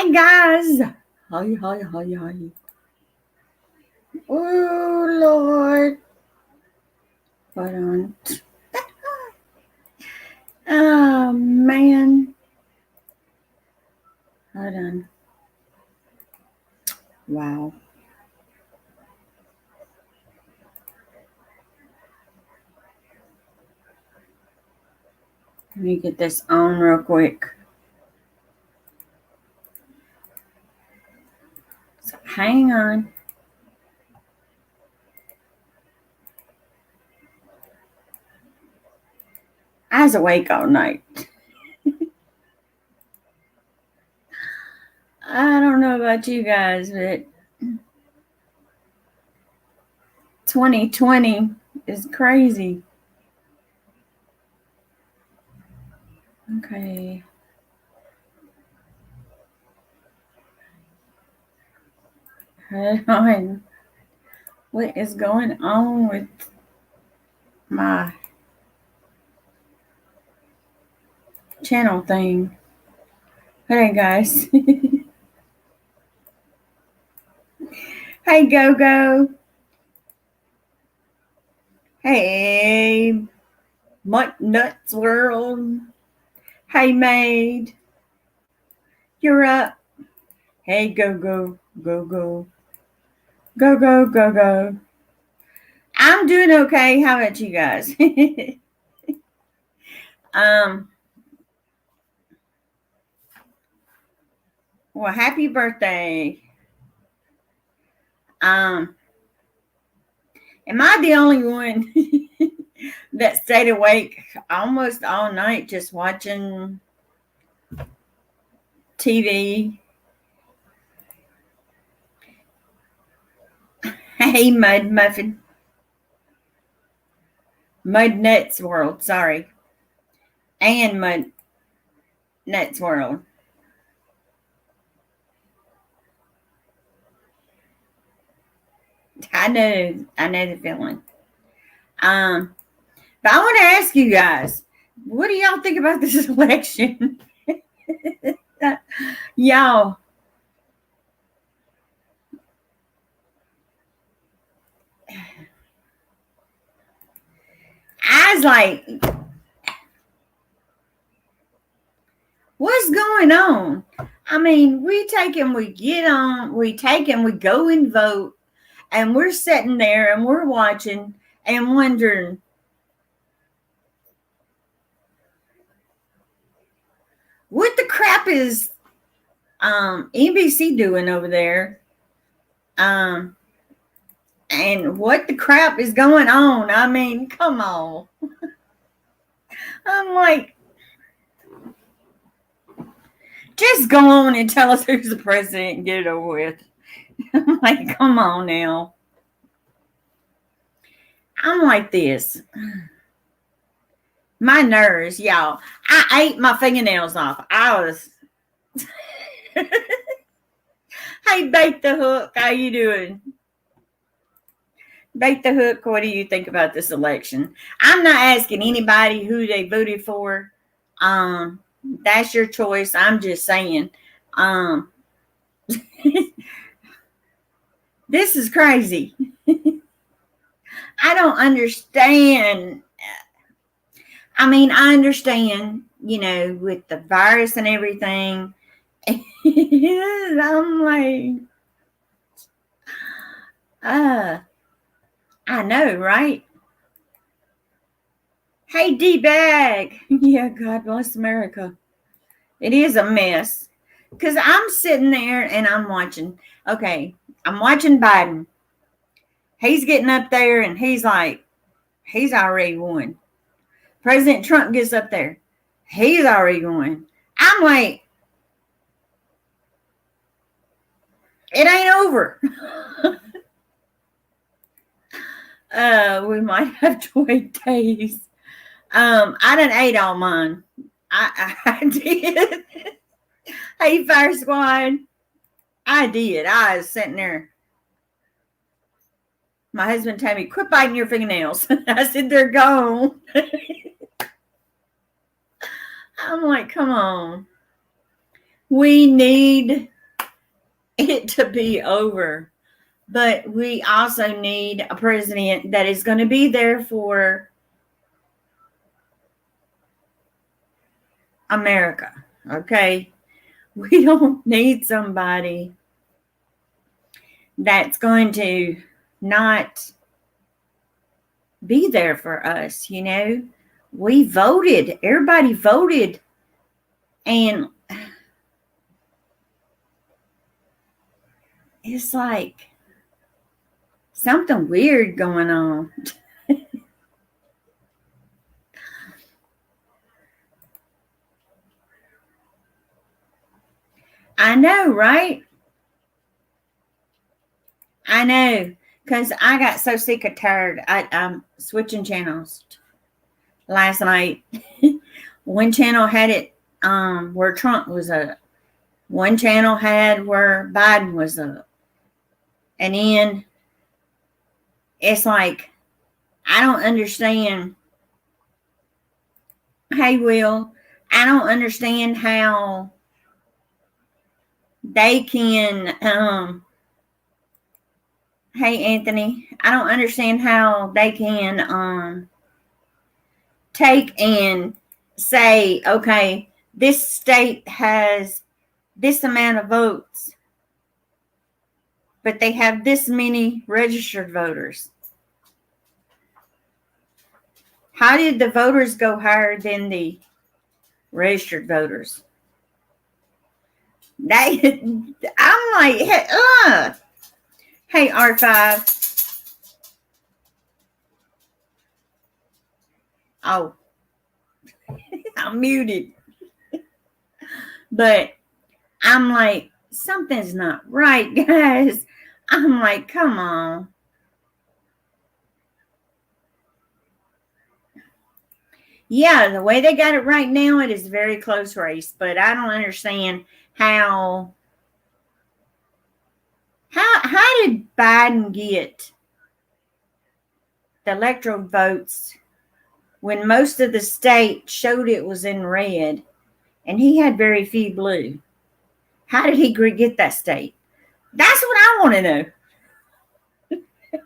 Hi guys. Hi. Oh Lord. Hold on. Oh man. Hold on. Wow. Let me get this on real quick. So hang on. I was awake all night. I don't know about you guys, but 2020 is crazy. Okay. Hold on. What is going on with my channel thing? Hey guys. Hey Go. Hey Mike Nuts World. Hey Maid. You're up. Hey Go. Go. I'm doing okay. How about you guys? Well, happy birthday. Am I the only one that stayed awake almost all night just watching TV? Hey, Mud Muffin. Mud Nuts World, sorry. And Mud Nuts World. I know the feeling. But I want to ask you guys, what do y'all think about this election? Y'all. I was like, what's going on? I mean, we take and we go and vote, and we're sitting there and we're watching and wondering, what the crap is NBC doing over there? And what the crap is going on? I mean, come on. I'm like, just go on and tell us who's the president and get it over with. I'm like, come on now. I'm like this. My nerves, y'all. I ate my fingernails off. I was. Hey, Bait the Hook, how you doing? Bait the Hook, what do you think about this election? I'm not asking anybody who they voted for. That's your choice. I'm just saying. This is crazy. I don't understand. I mean, I understand, with the virus and everything. I'm like, I know, right? Hey, D-Bag. Yeah, God bless America. It is a mess. Because I'm sitting there and I'm watching. Okay, I'm watching Biden. He's getting up there and he's like, he's already won. President Trump gets up there. He's already won. I'm like, it ain't over. We might have to wait days. I done ate all mine. I did. Hey, Fire Squad. I did. I was sitting there. My husband told me, quit biting your fingernails. I said, they're gone. I'm like, come on. We need it to be over. But we also need a president that is going to be there for America. Okay? We don't need somebody that's going to not be there for us, you know? We voted. Everybody voted. And it's like something weird going on. I know, right? I know. Because I got so sick and tired. I'm switching channels last night. One channel had it where Trump was up. One channel had where Biden was up. And then it's like, I don't understand. Hey, Will, I don't understand how they can, hey, Anthony, I don't understand how they can take and say, okay, this state has this amount of votes, but they have this many registered voters. How did the voters go higher than the registered voters? I'm like, hey, R5. Oh, I'm muted. But I'm like, something's not right, guys. I'm like, come on. Yeah, the way they got it right now, it is a very close race. But I don't understand how did Biden get the electoral votes when most of the state showed it was in red and he had very few blue? How did he get that state? That's what I want to know.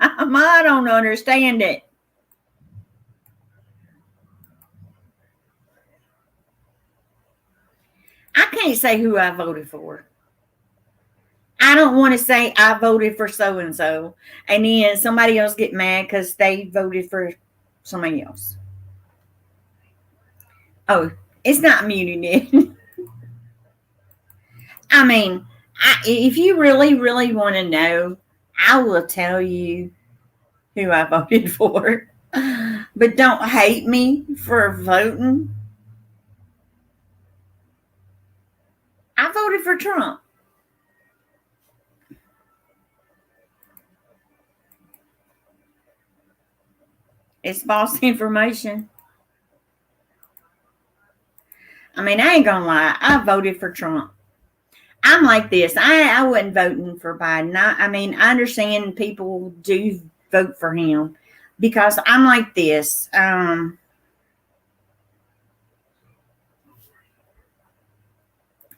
I don't understand it. I can't say who I voted for. I don't want to say I voted for so and so, and then somebody else get mad because they voted for somebody else. Oh, it's not muted. I mean, if you really, really want to know, I will tell you who I voted for. But don't hate me for voting. I voted for Trump. It's false information. I mean, I ain't gonna lie. I voted for Trump. I'm like this. I wasn't voting for Biden. I mean, I understand people do vote for him because I'm like this.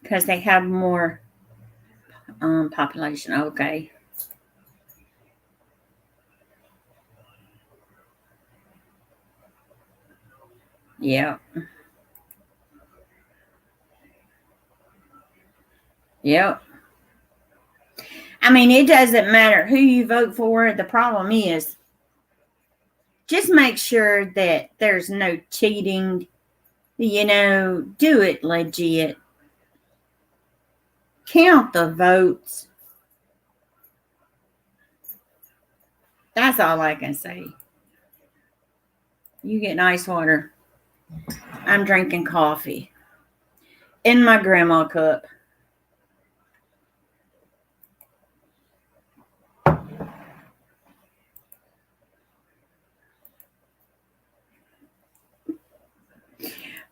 Because they have more population. Okay. Yeah. Yep. I mean, it doesn't matter who you vote for. The problem is just make sure that there's no cheating. You know, do it legit. Count the votes. That's all I can say. You get nice water. I'm drinking coffee in my grandma cup.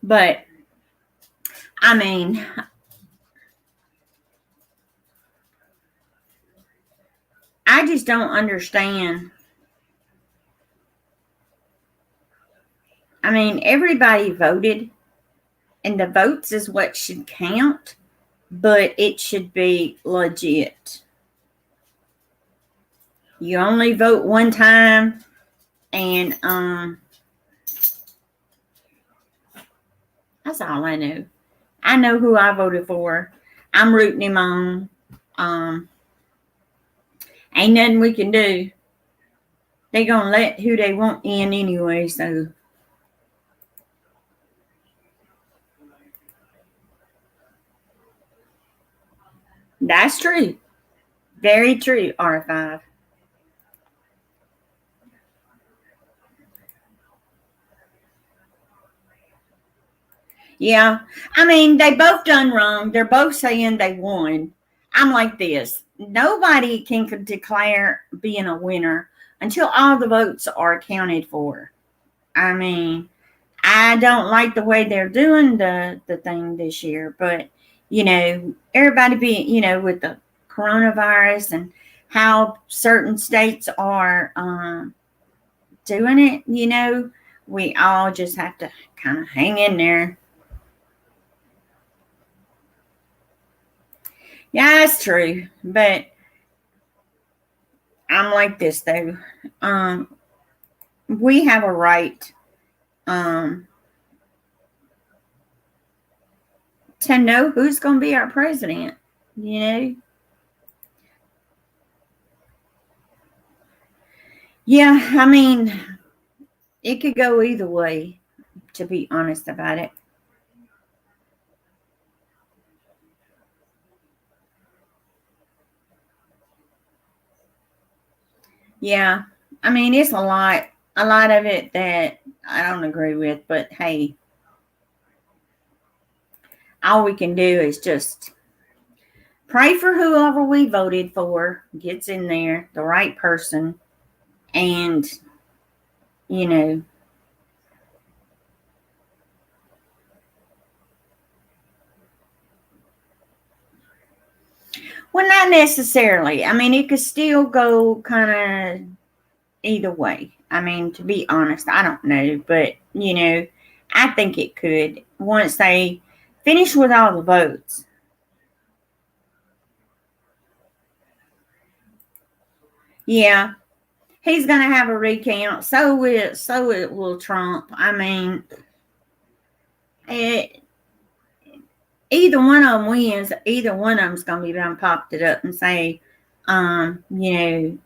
But, I mean, I just don't understand. I mean, everybody voted, and the votes is what should count. but it should be legit. You only vote one time, and that's all I know. I know who I voted for. I'm rooting him on. Um, ain't nothing we can do. They gonna let who they want in anyway, so that's true. Very true, R5. Yeah. I mean, they both done wrong. They're both saying they won. I'm like this. Nobody can declare being a winner until all the votes are accounted for. I mean, I don't like the way they're doing the thing this year, but everybody being, with the coronavirus and how certain states are doing it, we all just have to kind of hang in there. Yeah, that's true. But I'm like this though. Um, we have a right um, to know who's going to be our president. You know. Yeah, I mean, it could go either way. To be honest about it. Yeah, I mean, it's a lot of it that I don't agree with. But hey, all we can do is just pray for whoever we voted for gets in there, the right person, and you know, well, not necessarily. I mean, it could still go kind of either way. I mean, to be honest, I don't know, but I think it could once they finish with all the votes. Yeah, he's going to have a recount. So it will Trump. I mean, it, either one of them wins. Either one of them's going to be done popped it up and say, they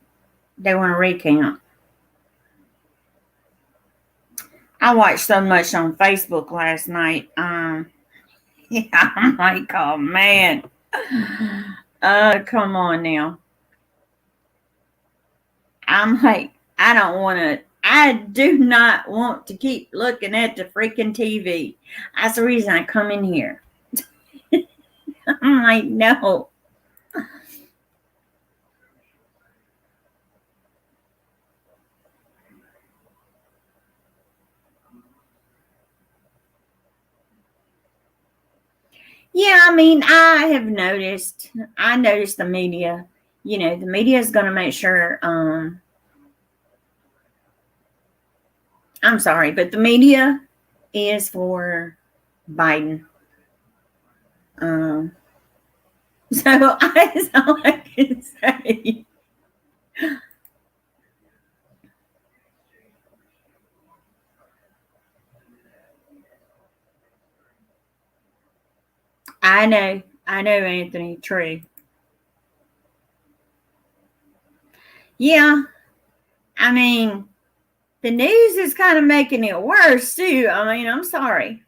want to recount. I watched so much on Facebook last night. Yeah, I'm like, oh man. Come on now. I'm like, I do not want to keep looking at the freaking TV. That's the reason I come in here. I'm like, no. Yeah, I mean, I noticed the media, the media is going to make sure, I'm sorry, but the media is for Biden. Um, so that's all I can say. I know, Anthony, true. Yeah, I mean, the news is kind of making it worse too. I mean, I'm sorry.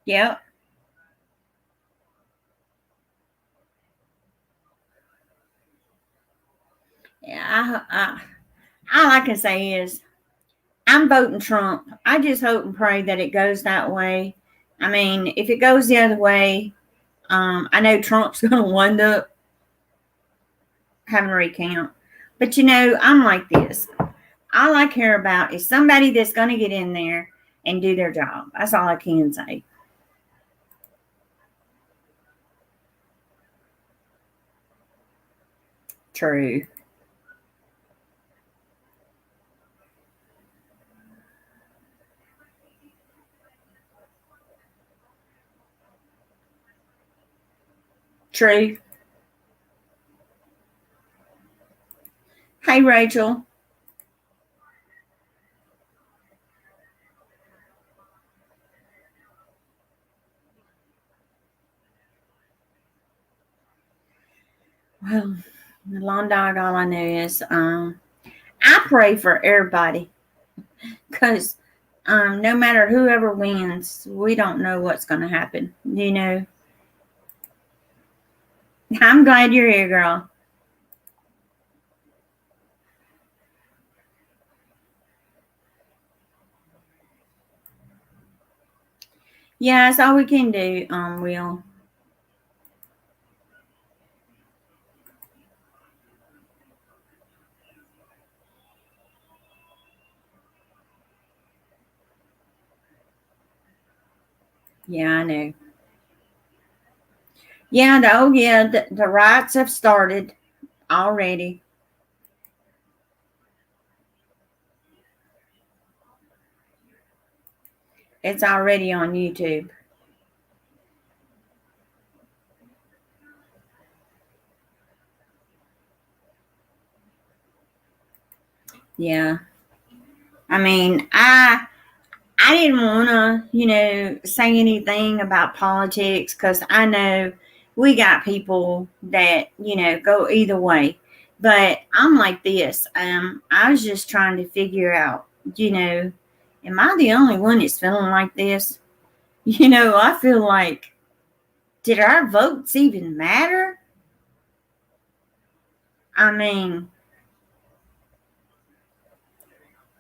Yep. Yeah, all I can say is I'm voting Trump. I just hope and pray that it goes that way. I mean, if it goes the other way, I know Trump's going to wind up having a recount. But I'm like this. All I care about is somebody that's going to get in there and do their job. That's all I can say. True. True. Hey, Rachel. Well, the long dog, all I know is I pray for everybody because no matter whoever wins, we don't know what's going to happen. I'm glad you're here, girl. Yeah, that's all we can do, Will. Yeah, I know. Yeah, the riots have started already. It's already on YouTube. Yeah. I mean, I didn't want to, say anything about politics because I know we got people that, go either way. But I'm like this. I was just trying to figure out, am I the only one that's feeling like this? I feel like, did our votes even matter? I mean,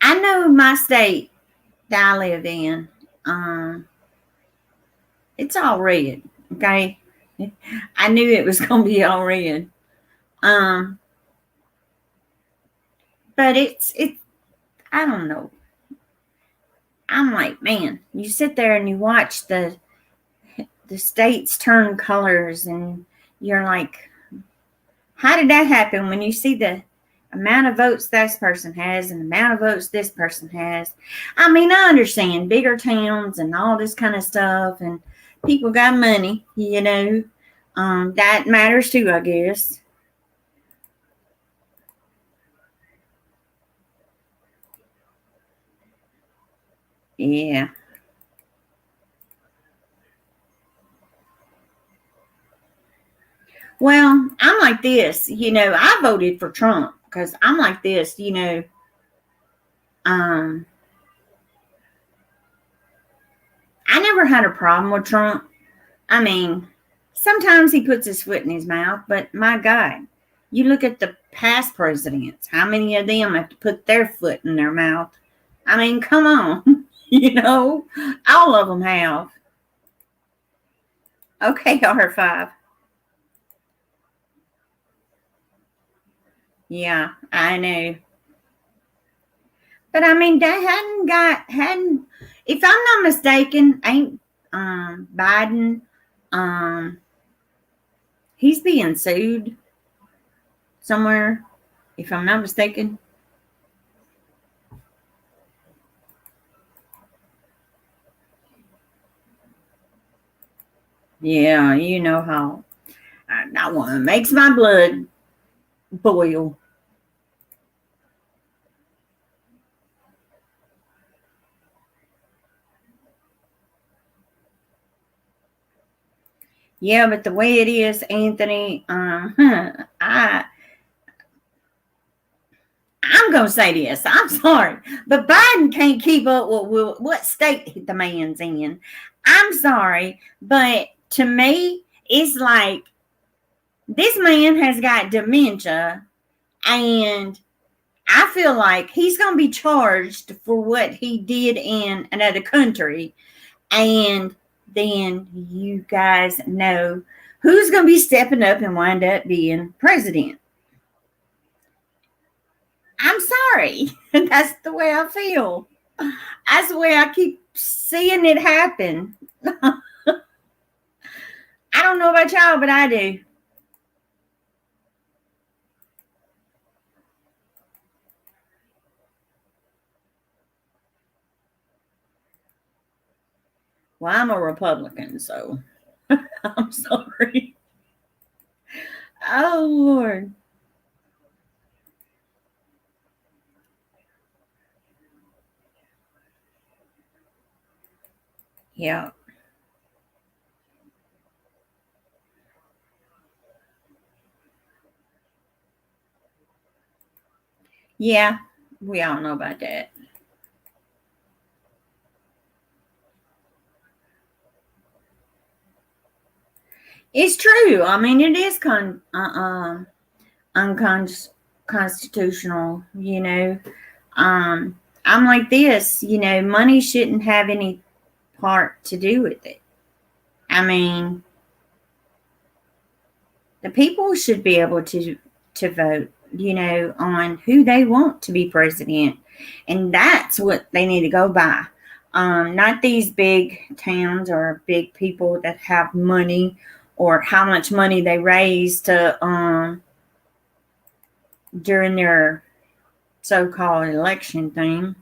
I know my state that I live in, um, it's all red. Okay. I knew it was going to be all red. Um, but I don't know. I'm like, man, you sit there and you watch the states turn colors and you're like, how did that happen when you see the amount of votes this person has and the amount of votes this person has? I mean, I understand bigger towns and all this kind of stuff and people got money, that matters too, I guess. Yeah. Well, I'm like this, I voted for Trump because I'm like this, um, I never had a problem with Trump. I mean, sometimes he puts his foot in his mouth, but my God, you look at the past presidents, how many of them have to put their foot in their mouth? I mean, come on, all of them have. Okay, R5. Yeah, I know. But I mean, they hadn't. If I'm not mistaken, ain't Biden? Um, he's being sued somewhere. If I'm not mistaken. Yeah, you know how that one makes my blood boil. Yeah, but the way it is, Anthony, I I'm gonna say this. I'm sorry, but Biden can't keep up with what state the man's in. I'm sorry, but to me, it's like this man has got dementia, and I feel like he's gonna be charged for what he did in another country, and then you guys know who's gonna be stepping up and wind up being president. I'm sorry. That's the way I feel. That's the way I keep seeing it happen. I don't know about y'all, but I do. Well, I'm a Republican, so I'm sorry. Oh, Lord. Yeah. Yeah. We all know about that. It's true. I mean, it is unconstitutional, you know. I'm like this, you know, money shouldn't have any part to do with it. I mean, the people should be able to vote, you know, on who they want to be president, and that's what they need to go by. Not these big towns or big people that have money or how much money they raise to during their so-called election thing.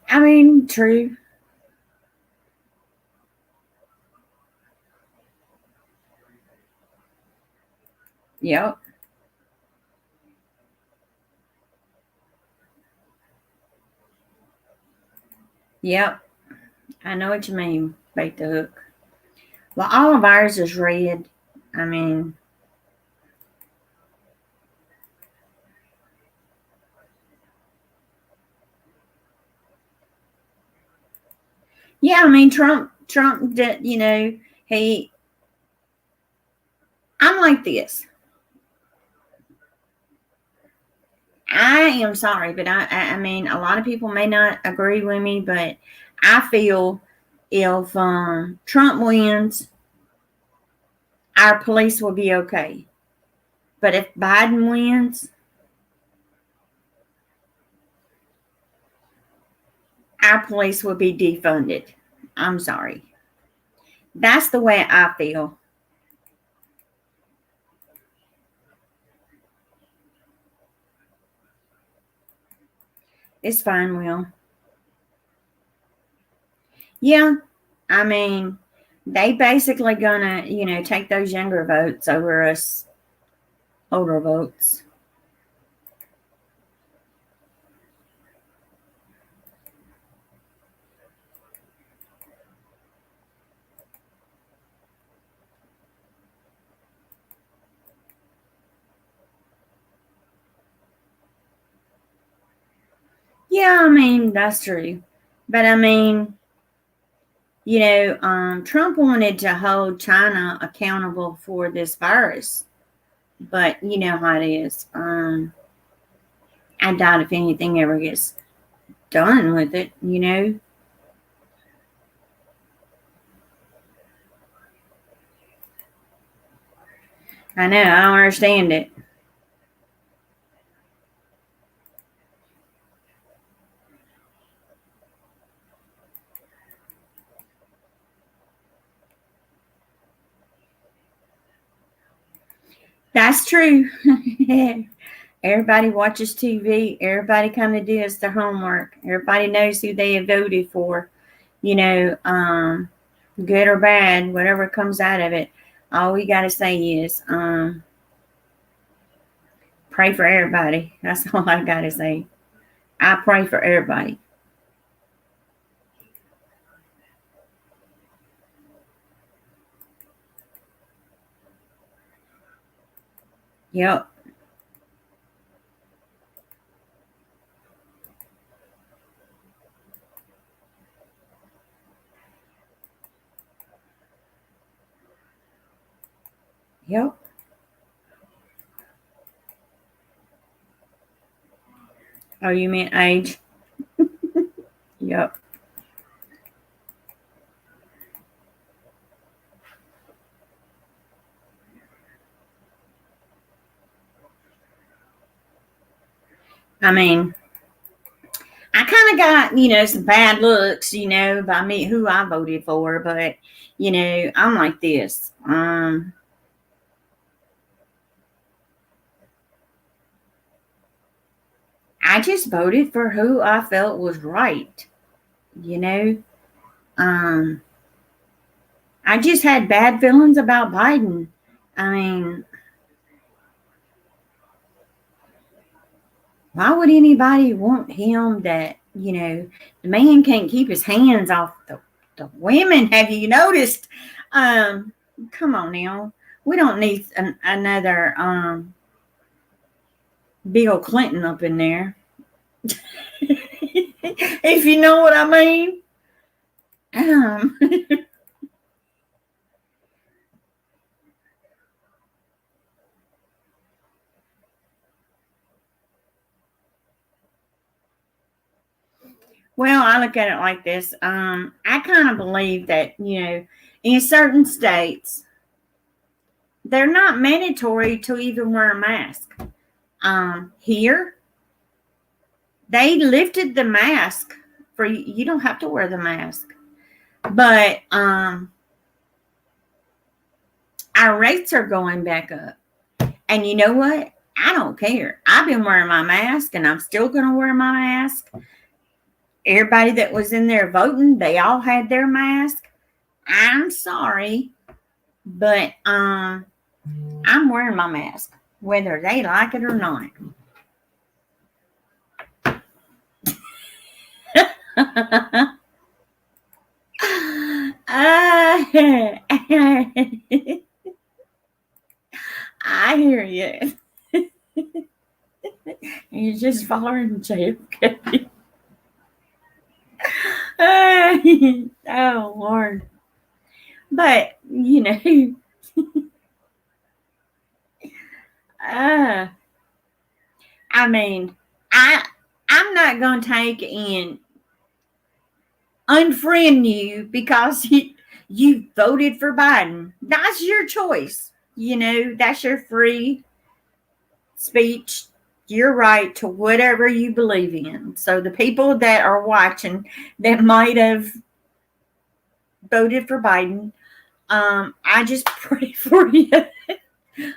I mean, true. Yep. Yep. I know what you mean. Bait the hook. Well, all of ours is red. I mean, yeah. I mean, Trump did. You know, he. I'm like this. I am sorry, but I mean, a lot of people may not agree with me, but I feel if Trump wins, our police will be okay. But if Biden wins, our police will be defunded. I'm sorry. That's the way I feel. It's fine, Will. Yeah, I mean, they basically gonna, you know, take those younger votes over us older votes. Yeah, I mean, that's true. But I mean, you know, Trump wanted to hold China accountable for this virus, but you know how it is. I doubt if anything ever gets done with it. You know, I know I don't understand it. That's true. Everybody watches TV. Everybody kind of does their homework. Everybody knows who they have voted for. You know, good or bad, whatever comes out of it. All we got to say is pray for everybody. That's all I got to say. I pray for everybody. Yep. Yep. Oh, you meant age? Yep. I mean, I kind of got, you know, some bad looks, you know, by me who I voted for, but you know, I'm like this. I just voted for who I felt was right, you know. I just had bad feelings about Biden. I mean, why would anybody want him that, the man can't keep his hands off the women? Have you noticed? Come on now. We don't need another Bill Clinton up in there. If you know what I mean. Well, I look at it like this. I kind of believe that, in certain states, they're not mandatory to even wear a mask. Here, they lifted the mask for you. You don't have to wear the mask. But our rates are going back up. And you know what? I don't care. I've been wearing my mask and I'm still going to wear my mask. Everybody that was in there voting, they all had their mask. I'm sorry, but I'm wearing my mask, whether they like it or not. I hear you. You're just following JFK. Oh, Lord. But, I mean, I'm not going to take and unfriend you because you voted for Biden. That's your choice. That's your free speech, your right to whatever you believe in. So the people that are watching that might have voted for Biden, I just pray for you.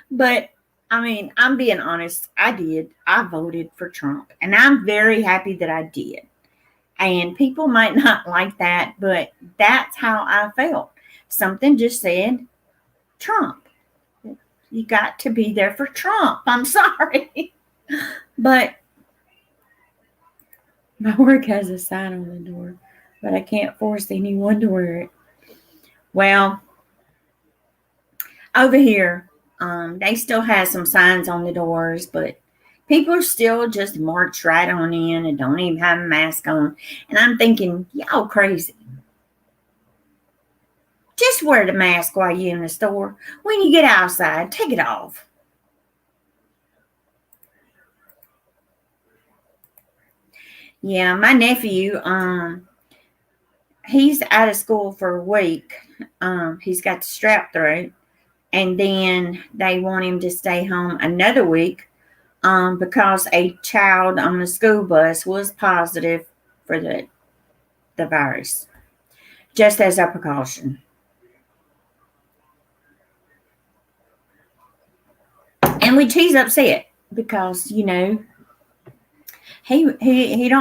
But I mean, I'm being honest. I did. I voted for Trump, and I'm very happy that I did. And people might not like that, but that's how I felt. Something just said Trump. You got to be there for Trump. I'm sorry. But my work has a sign on the door, but I can't force anyone to wear it. Well, over here, they still have some signs on the doors, but people still just march right on in and don't even have a mask on. And I'm thinking, y'all crazy. Just wear the mask while you're in the store. When you get outside, take it off. Yeah, my nephew, he's out of school for a week. He's got the strap throat. And then they want him to stay home another week because a child on the school bus was positive for the virus, just as a precaution. And which he's upset because, he don't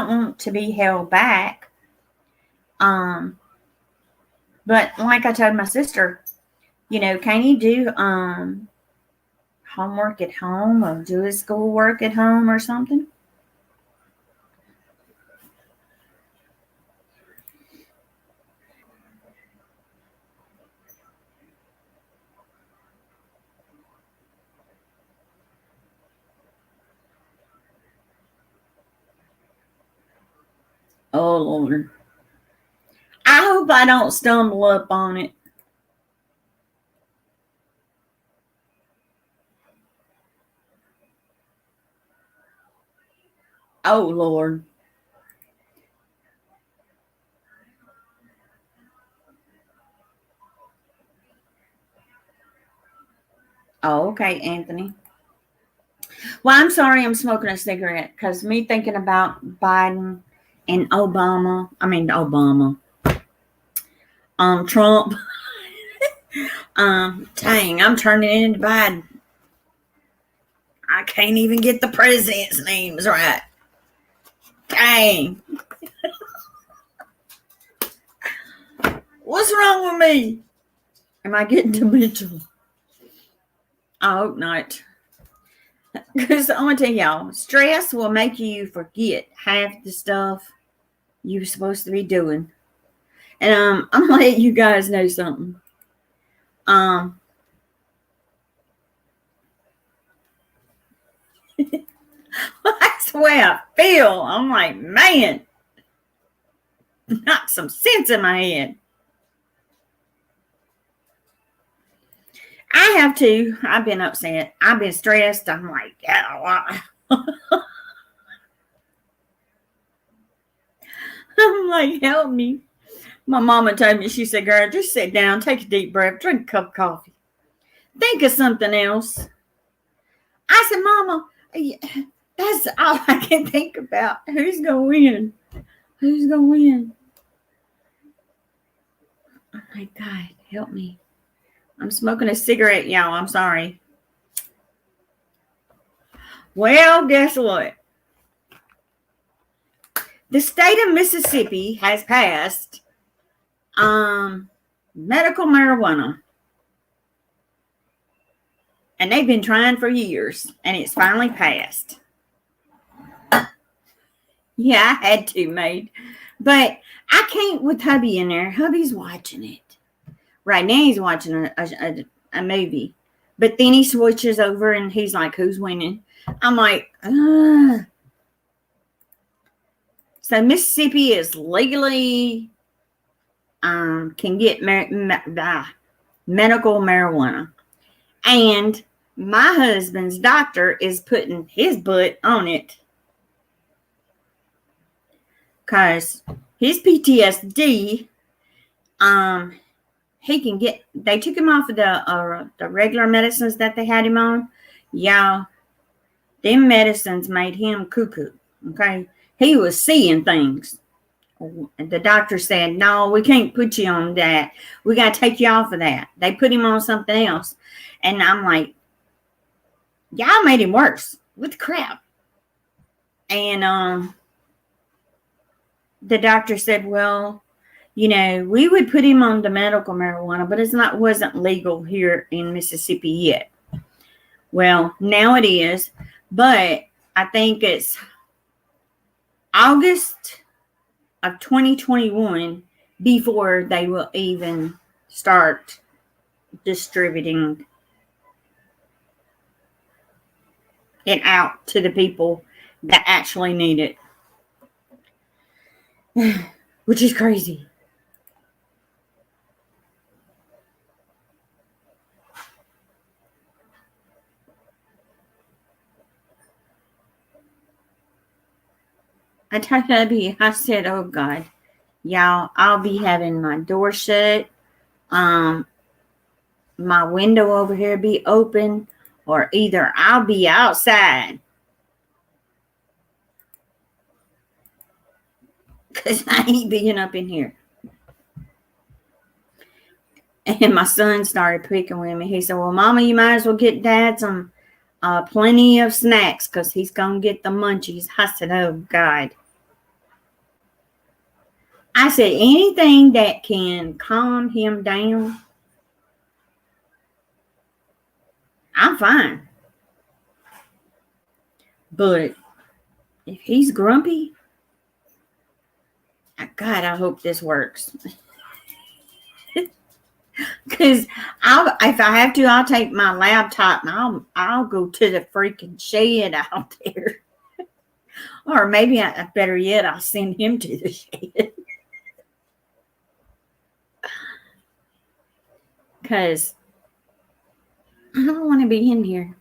want to be held back. But like I told my sister, can he do homework at home or do his schoolwork at home or something? Oh, Lord. I hope I don't stumble up on it. Oh, Lord. Oh, okay, Anthony. Well, I'm sorry I'm smoking a cigarette because me thinking about Biden and Obama, Trump. Dang, I'm turning into Biden. I can't even get the president's names right. Dang. What's wrong with me? Am I getting dementia? I hope not. Because I'm going to tell y'all, stress will make you forget half the stuff you're supposed to be doing. And I'm going to let you guys know something. That's the way I feel. I'm like, man, knock some sense in my head. I have too. I've been upset. I've been stressed. I'm like, yeah. I'm like, help me. My mama told me, she said, girl, just sit down, take a deep breath, drink a cup of coffee. Think of something else. I said, Mama, that's all I can think about. Who's going to win? Who's going to win? Oh, my God, help me. I'm smoking a cigarette, y'all. I'm sorry. Well, guess what? The state of Mississippi has passed medical marijuana. And they've been trying for years, and it's finally passed. Yeah, I had to, mate. But I can't with hubby in there. Hubby's watching it. Right now he's watching a movie. But then he switches over and he's like, who's winning? I'm like, ugh. So Mississippi is legally can get medical marijuana. And my husband's doctor is putting his butt on it. Because his PTSD, he can get, they took him off of the regular medicines that they had him on. Y'all, them medicines made him cuckoo, okay? He was seeing things. The doctor said, no, we can't put you on that. We got to take you off of that. They put him on something else. And I'm like, y'all made him worse with the crap. And the doctor said, well, you know, we would put him on the medical marijuana, but wasn't legal here in Mississippi yet. Well, now it is, but I think it's August of 2021 before they will even start distributing it out to the people that actually need it. Which is crazy. I told hubby, I said, oh God, y'all, I'll be having my door shut. My window over here be open, or either I'll be outside. Because I ain't being up in here. And my son started picking with me. He said, well, Mama, you might as well get Dad some plenty of snacks because he's going to get the munchies. I said, oh, God. I said, anything that can calm him down, I'm fine. But if he's grumpy, God, I hope this works. Because if I have to, I'll take my laptop and I'll go to the freaking shed out there. Or maybe, better yet, I'll send him to the shed. Because I don't want to be in here.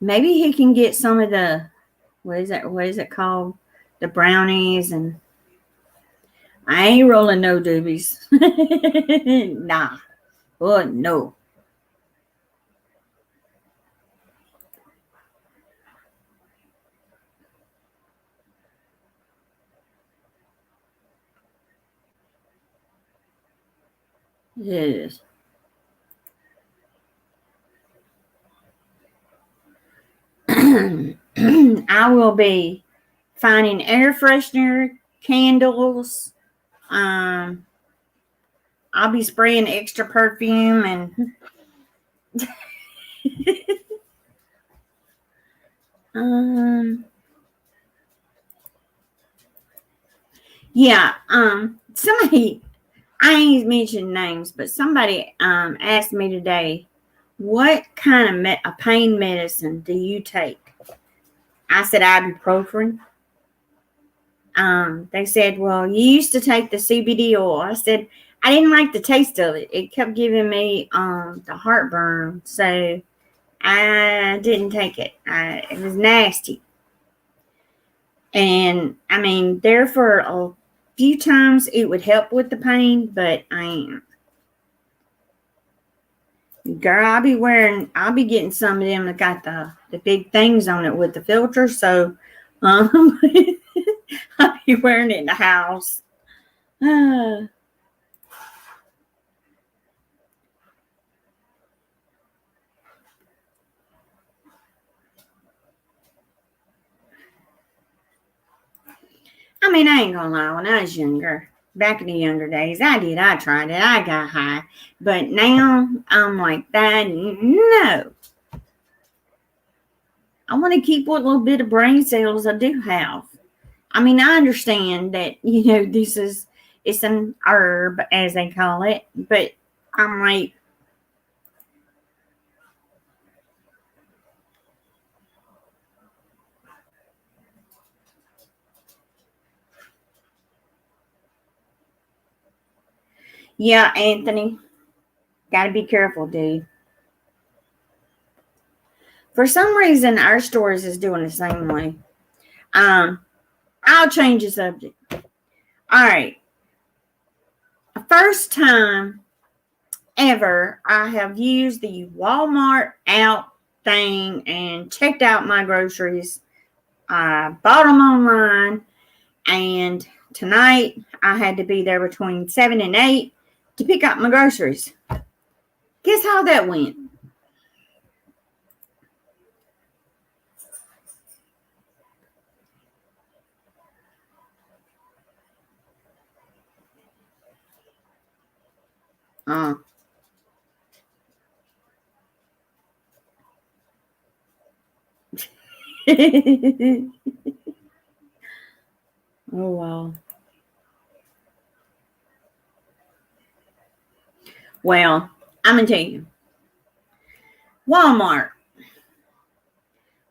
Maybe he can get some of the, what is it called? The brownies, and I ain't rolling no doobies. Nah. Oh, no. Yes. I will be finding air freshener, candles, I'll be spraying extra perfume and yeah, somebody, I ain't mentioning names, but somebody asked me today, what kind of a pain medicine do you take? I said ibuprofen. They said, well, you used to take the CBD oil. I said, I didn't like the taste of it. It kept giving me the heartburn, so I didn't take it. It was nasty. And I mean, there for a few times it would help with the pain, but I ain't. Girl, I'll be getting some of them that got the big things on it with the filter, so I'll be wearing it in the house. I mean, I ain't gonna lie, when I was younger, back in the younger days, I tried it, I got high. But now, I'm like that, no. I want to keep what little bit of brain cells I do have. I mean, I understand that, it's an herb, as they call it, but I'm like, yeah, Anthony, gotta be careful, dude. For some reason, our stores is doing the same way. I'll change the subject. All right. First time ever I have used the Walmart out thing and checked out my groceries. I bought them online, and tonight I had to be there between 7 and 8 to pick up my groceries. Guess how that went? Oh, oh wow. Well, I'm gonna tell you, Walmart.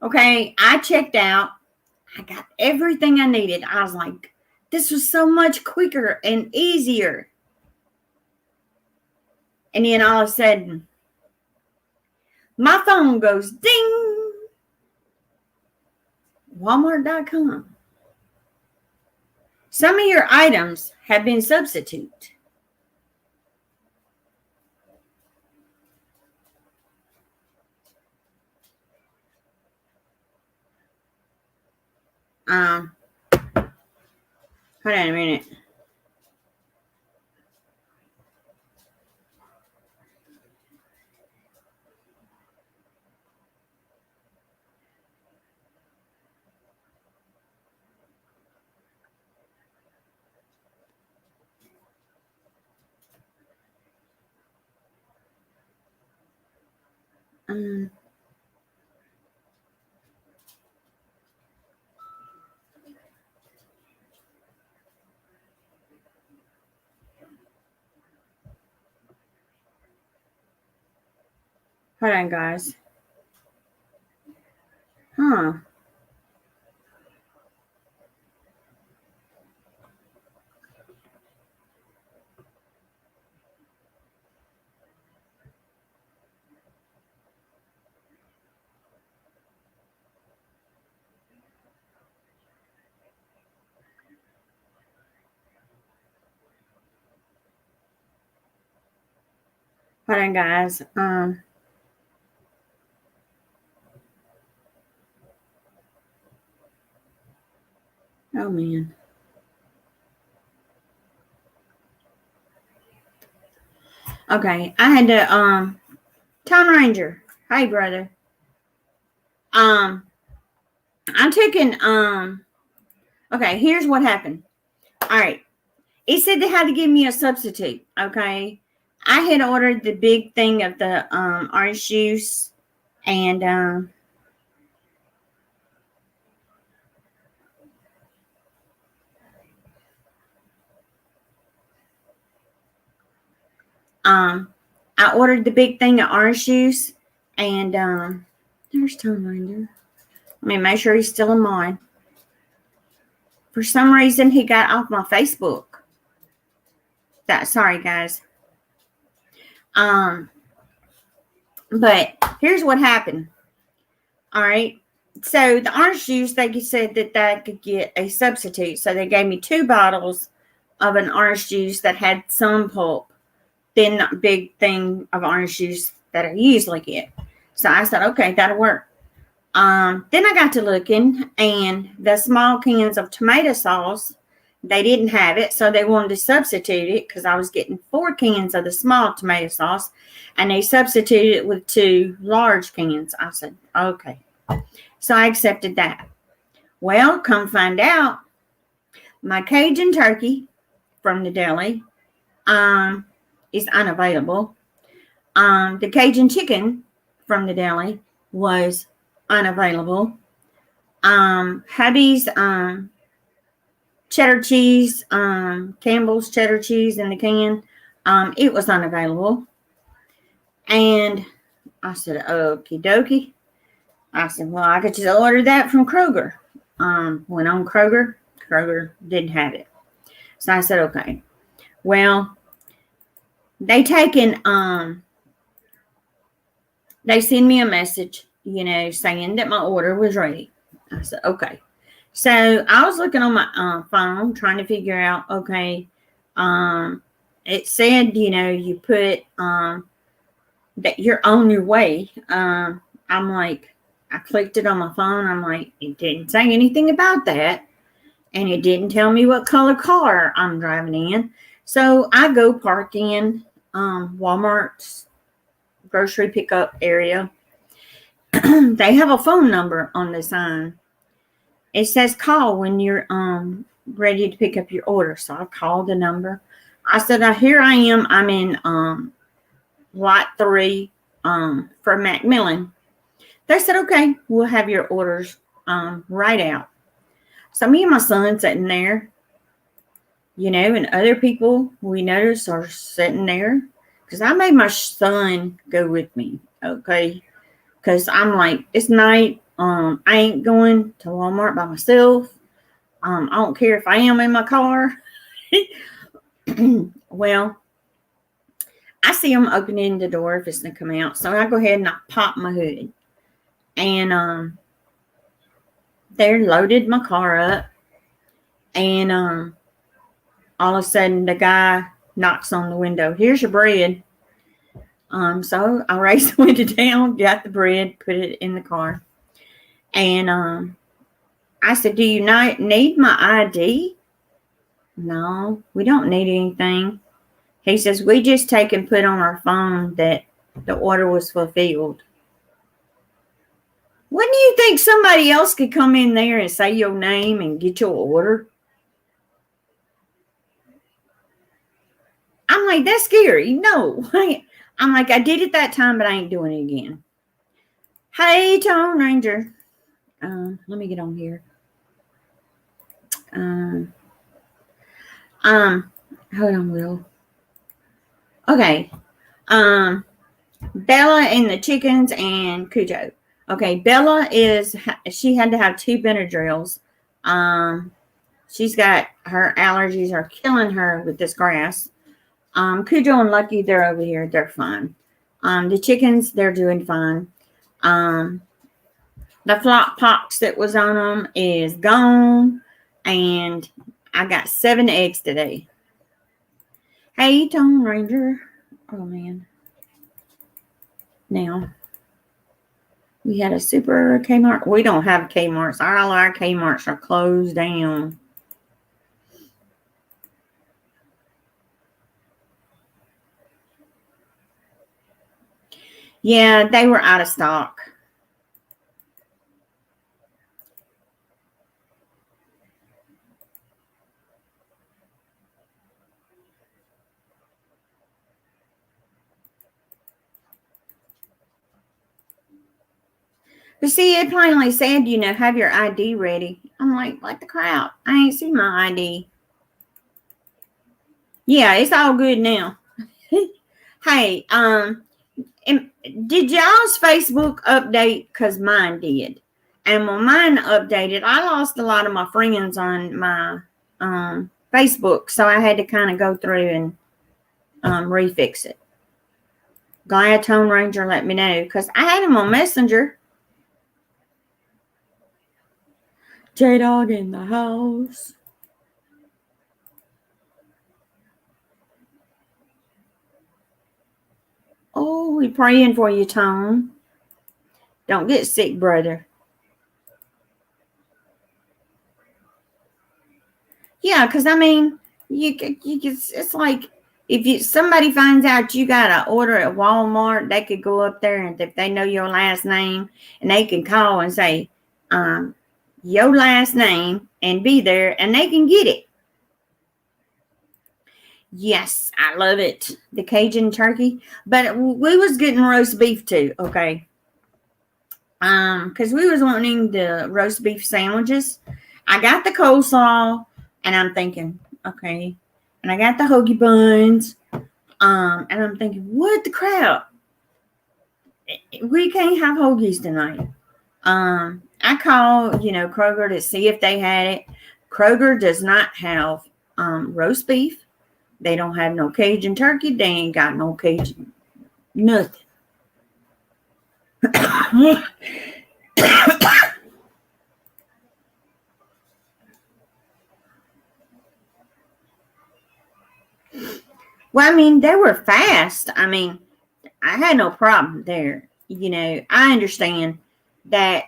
Okay, I checked out. I got everything I needed. I was like, this was so much quicker and easier. And then all of a sudden, my phone goes ding. Walmart.com. Some of your items have been substituted. Hold on a minute. Hold on, guys. Huh. Hold on, guys. Oh man. Okay, I had to Tom Ranger. Hey, brother. I'm taking okay, here's what happened. All right. He said they had to give me a substitute. Okay. I had ordered the big thing of the orange juice, and I ordered the big thing of orange juice, and there's Tom Ranger. Let me make sure he's still in mine. For some reason, he got off my Facebook. Sorry, guys. But here's what happened. All right. So the orange juice, they said that I could get a substitute. So they gave me 2 bottles of an orange juice that had some pulp, then the big thing of orange juice that I usually get. So I said, okay, that'll work. Then I got to looking, and the small cans of tomato sauce, they didn't have it, so they wanted to substitute it because I was getting 4 cans of the small tomato sauce, and they substituted it with 2 large cans. I said, okay. So I accepted that. Well, come find out, my Cajun turkey from the deli is unavailable. The Cajun chicken from the deli was unavailable. Hubby's cheddar cheese, Campbell's cheddar cheese in the can, it was unavailable. And I said, okie dokie. I said, well, I could just order that from Kroger. Went on Kroger. Kroger didn't have it. So I said, okay. Well, they send me a message, saying that my order was ready. I said, okay. So I was looking on my phone, trying to figure out, okay, it said, you put that you're on your way. I'm like, I clicked it on my phone. I'm like, it didn't say anything about that. And it didn't tell me what color car I'm driving in. So I go park in Walmart's grocery pickup area. They have a phone number on the sign. It says call when you're ready to pick up your order. So I called the number. I said, here I am. I'm in lot 3 for Macmillan. They said, okay, we'll have your orders right out. So me and my son sitting there, and other people we noticed are sitting there. Because I made my son go with me, okay? Because I'm like, it's night. I ain't going to Walmart by myself. I don't care if I am in my car. Well, I see them opening the door if it's going to come out. So I go ahead and I pop my hood. And they loaded my car up. And all of a sudden, the guy knocks on the window. Here's your bread. So I raised the window down, got the bread, put it in the car. And I said, do you not need my ID? No, we don't need anything. He says, we just take and put on our phone that the order was fulfilled. Wouldn't you think somebody else could come in there and say your name and get your order? I'm like, that's scary. No. I'm like, I did it that time, but I ain't doing it again. Hey, Tom Ranger. Let me get on here. Hold on, Will. Okay. Bella and the chickens and Cujo. Okay, Bella she had to have 2 Benadryls. She's got her allergies are killing her with this grass. Cujo and Lucky, they're over here. They're fine. The chickens, they're doing fine. The flock pox that was on them is gone. And I got 7 eggs today. Hey, Tom Ranger. Oh, man. Now, we had a super Kmart. We don't have Kmarts. All our Kmarts are closed down. Yeah, they were out of stock. But see, it plainly said, have your ID ready. I'm like the crap. I ain't seen my ID. Yeah, it's all good now. Hey, did y'all's Facebook update? Because mine did. And when mine updated, I lost a lot of my friends on my Facebook. So I had to kind of go through and refix it. Glad Tone Ranger let me know. Because I had him on Messenger. J-Dog in the house. Oh, we praying for you, Tone. Don't get sick, brother. Yeah, because I mean, it's like if somebody finds out you got an order at Walmart, they could go up there, and if they know your last name, and they can call and say, your last name, and be there, and they can get it. Yes, I love it. The Cajun turkey. But we was getting roast beef too, okay? Because we was wanting the roast beef sandwiches. I got the coleslaw, and I'm thinking, okay. And I got the hoagie buns. And I'm thinking, what the crap? We can't have hoagies tonight. I called, Kroger to see if they had it. Kroger does not have roast beef. They don't have no Cajun turkey. They ain't got no Cajun nothing. Well, I mean, they were fast. I mean, I had no problem there. I understand that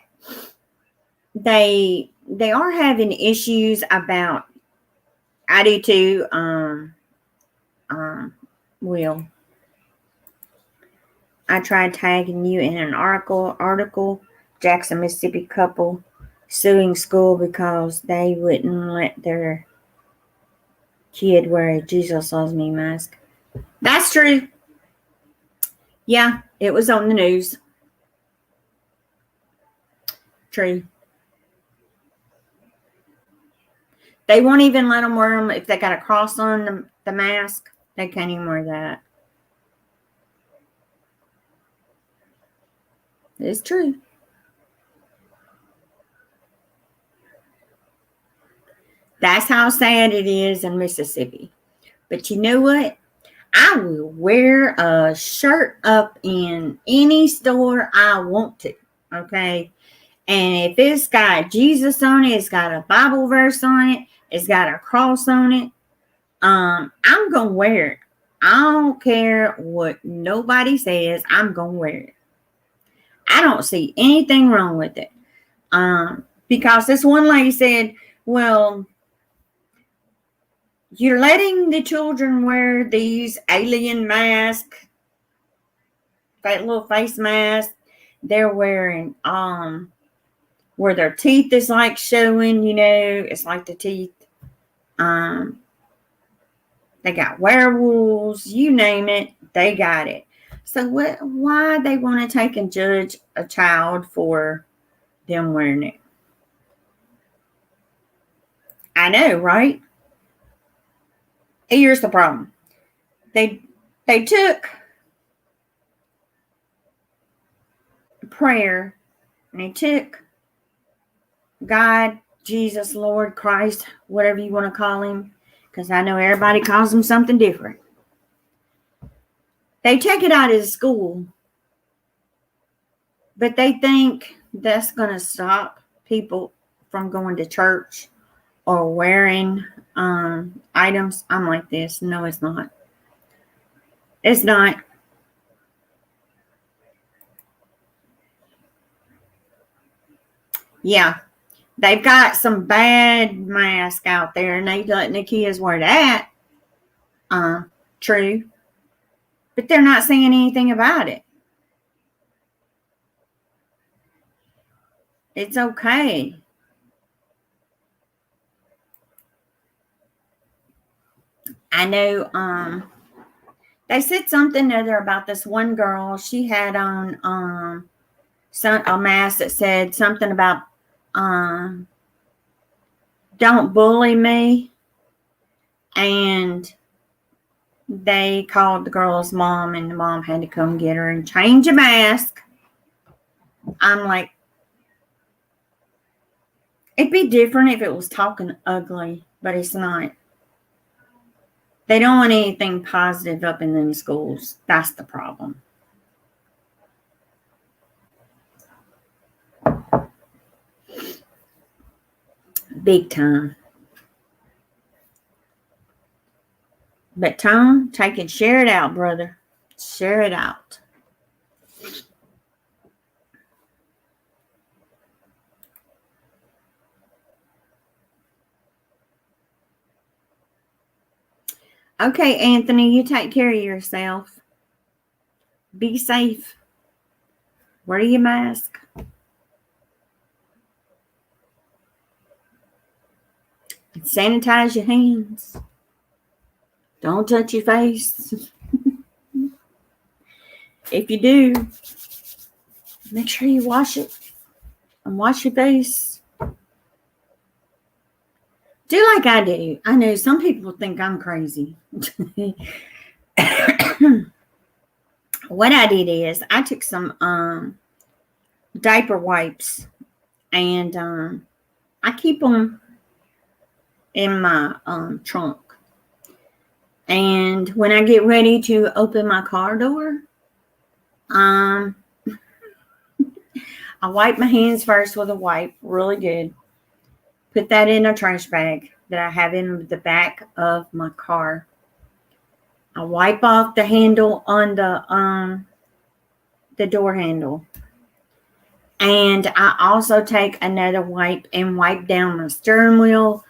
they are having issues about. I do too. Will. I tried tagging you in an article. Jackson, Mississippi couple suing school because they wouldn't let their kid wear a Jesus Loves Me mask. That's true. Yeah, it was on the news. True. They won't even let them wear them if they got a cross on the mask. They can't even wear that. It's true. That's how sad it is in Mississippi. But you know what? I will wear a shirt up in any store I want to. Okay. And if it's got Jesus on it, it's got a Bible verse on it, it's got a cross on it, I'm going to wear it. I don't care what nobody says. I'm going to wear it. I don't see anything wrong with it. Because this one lady said, well, you're letting the children wear these alien masks, that little face mask. They're wearing, where their teeth is like showing, it's like the teeth. They got werewolves, you name it, they got it. So why they want to take and judge a child for them wearing it? I know, right? Here's the problem. They took prayer and they took God, Jesus, Lord, Christ, whatever you want to call him, because I know everybody calls him something different. They take it out of the school, but they think that's going to stop people from going to church or wearing items. I'm like this. No, it's not. It's not. Yeah. They've got some bad masks out there, and they letting the kids wear that. True. But they're not saying anything about it. It's okay. I know, they said something other about this one girl. She had on a mask that said something about don't bully me. And they called the girl's mom, and the mom had to come get her and change a mask. I'm like, it'd be different if it was talking ugly, but it's not. They don't want anything positive up in them schools. That's the problem. Big time. But Tom, take it, share it out, brother. Share it out. Okay, Anthony, you take care of yourself. Be safe. Wear your mask. Sanitize your hands. Don't touch your face. If you do, make sure you wash it and wash your face. Do like I do. I know some people think I'm crazy. What I did is I took some diaper wipes, and I keep them in my trunk. And when I get ready to open my car door, I wipe my hands first with a wipe, really good. Put that in a trash bag that I have in the back of my car. I wipe off the handle on the door handle. And I also take another wipe and wipe down my steering wheel.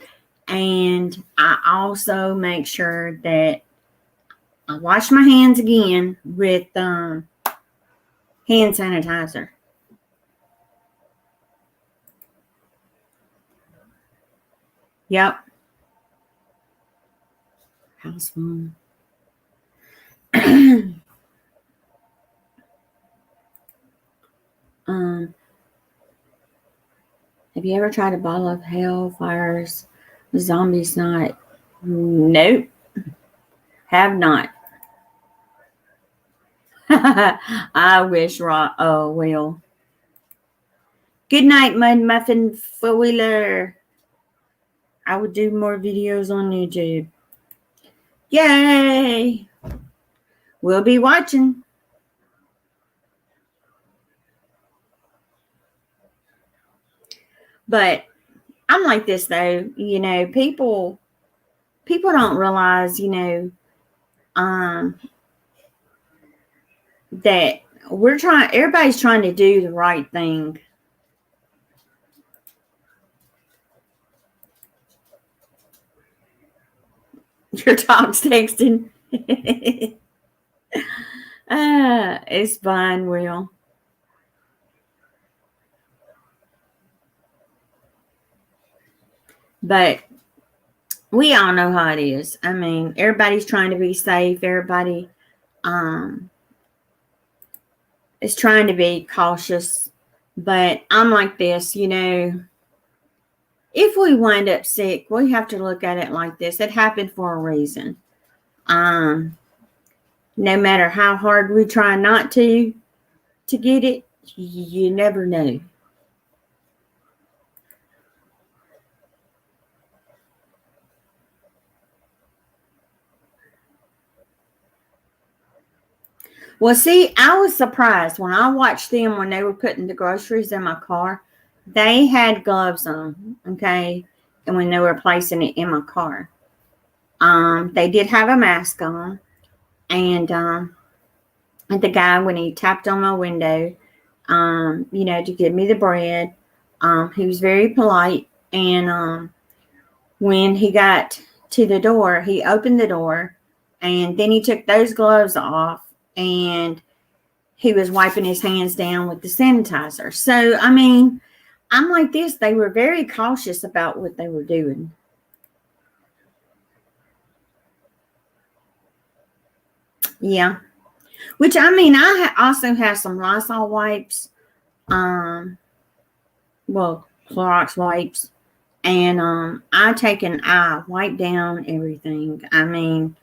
And I also make sure that I wash my hands again with hand sanitizer. Yep. House phone. Have you ever tried a bottle of Hellfire's zombie snot? Nope. Have not. I wish oh, well. Good night, Mud Muffin Foiler. I would do more videos on YouTube. Yay! We'll be watching. But I'm like this, though. You know, people don't realize, you know, that everybody's trying to do the right thing. Your dog's texting. It's fine, Will. But we all know how it is. I mean, everybody's trying to be safe. Everybody is trying to be cautious. But I'm like this, you know. If we wind up sick, we have to look at it like this. It happened for a reason. No matter how hard we try not to get it, you never know. Well, see, I was surprised when I watched them when they were putting the groceries in my car. They had gloves on, okay, and when they were placing it in my car, they did have a mask on, and the guy, when he tapped on my window, you know, to give me the bread, he was very polite, and when he got to the door, he opened the door, and then he took those gloves off, and he was wiping his hands down with the sanitizer. So, I mean, I'm like this. They were very cautious about what they were doing. Yeah. Which, I mean, I also have some Lysol wipes Clorox wipes. And I wipe down everything. I mean,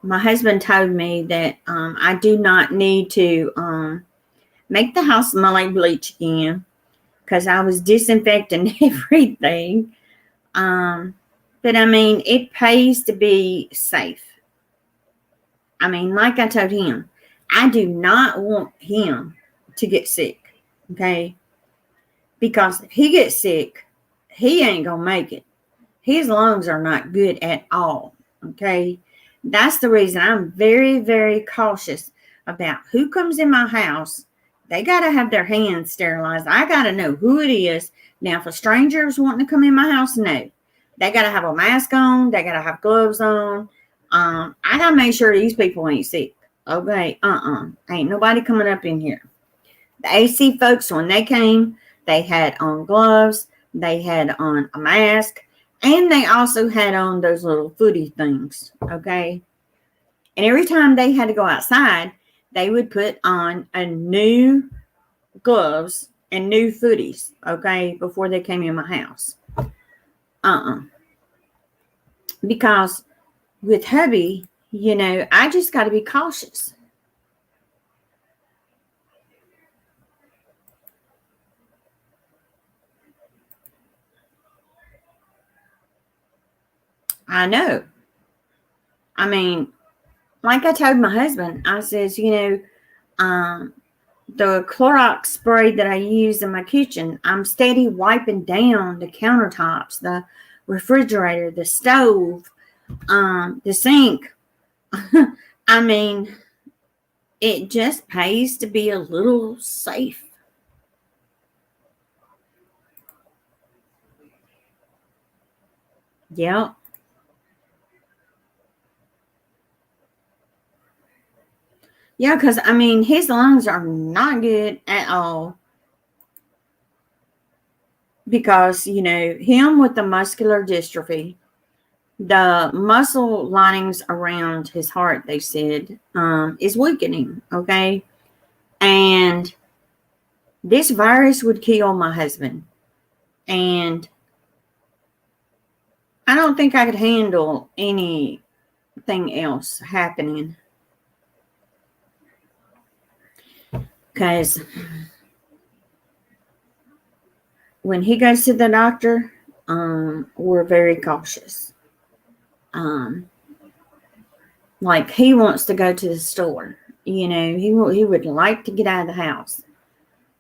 my husband told me that I do not need to make the house smell like bleach again because I was disinfecting everything. But I mean, it pays to be safe. I mean, like I told him, I do not want him to get sick, okay? Because if he gets sick, he ain't going to make it. His lungs are not good at all, okay? That's the reason I'm very, very cautious about who comes in my house. They got to have their hands sterilized. I got to know who it is. Now, if a stranger is wanting to come in my house, no. They got to have a mask on. They got to have gloves on. I got to make sure these people ain't sick. Okay, ain't nobody coming up in here. The AC folks, when they came, they had on gloves. They had on a mask. And they also had on those little footy things, okay? And every time they had to go outside, they would put on a new gloves and new footies, okay, before they came in my house. Because with hubby, you know, I just got to be cautious. I know. I mean, like I told my husband, I says, you know, the Clorox spray that I use in my kitchen, I'm steady wiping down the countertops, the refrigerator, the stove, the sink. I mean, it just pays to be a little safe. Yep. Yeah, because I mean, his lungs are not good at all. Because, you know, him with the muscular dystrophy, the muscle linings around his heart, they said, is weakening. Okay. And this virus would kill my husband. And I don't think I could handle anything else happening. Because when he goes to the doctor, we're very cautious. Like he wants to go to the store. You know, he would like to get out of the house.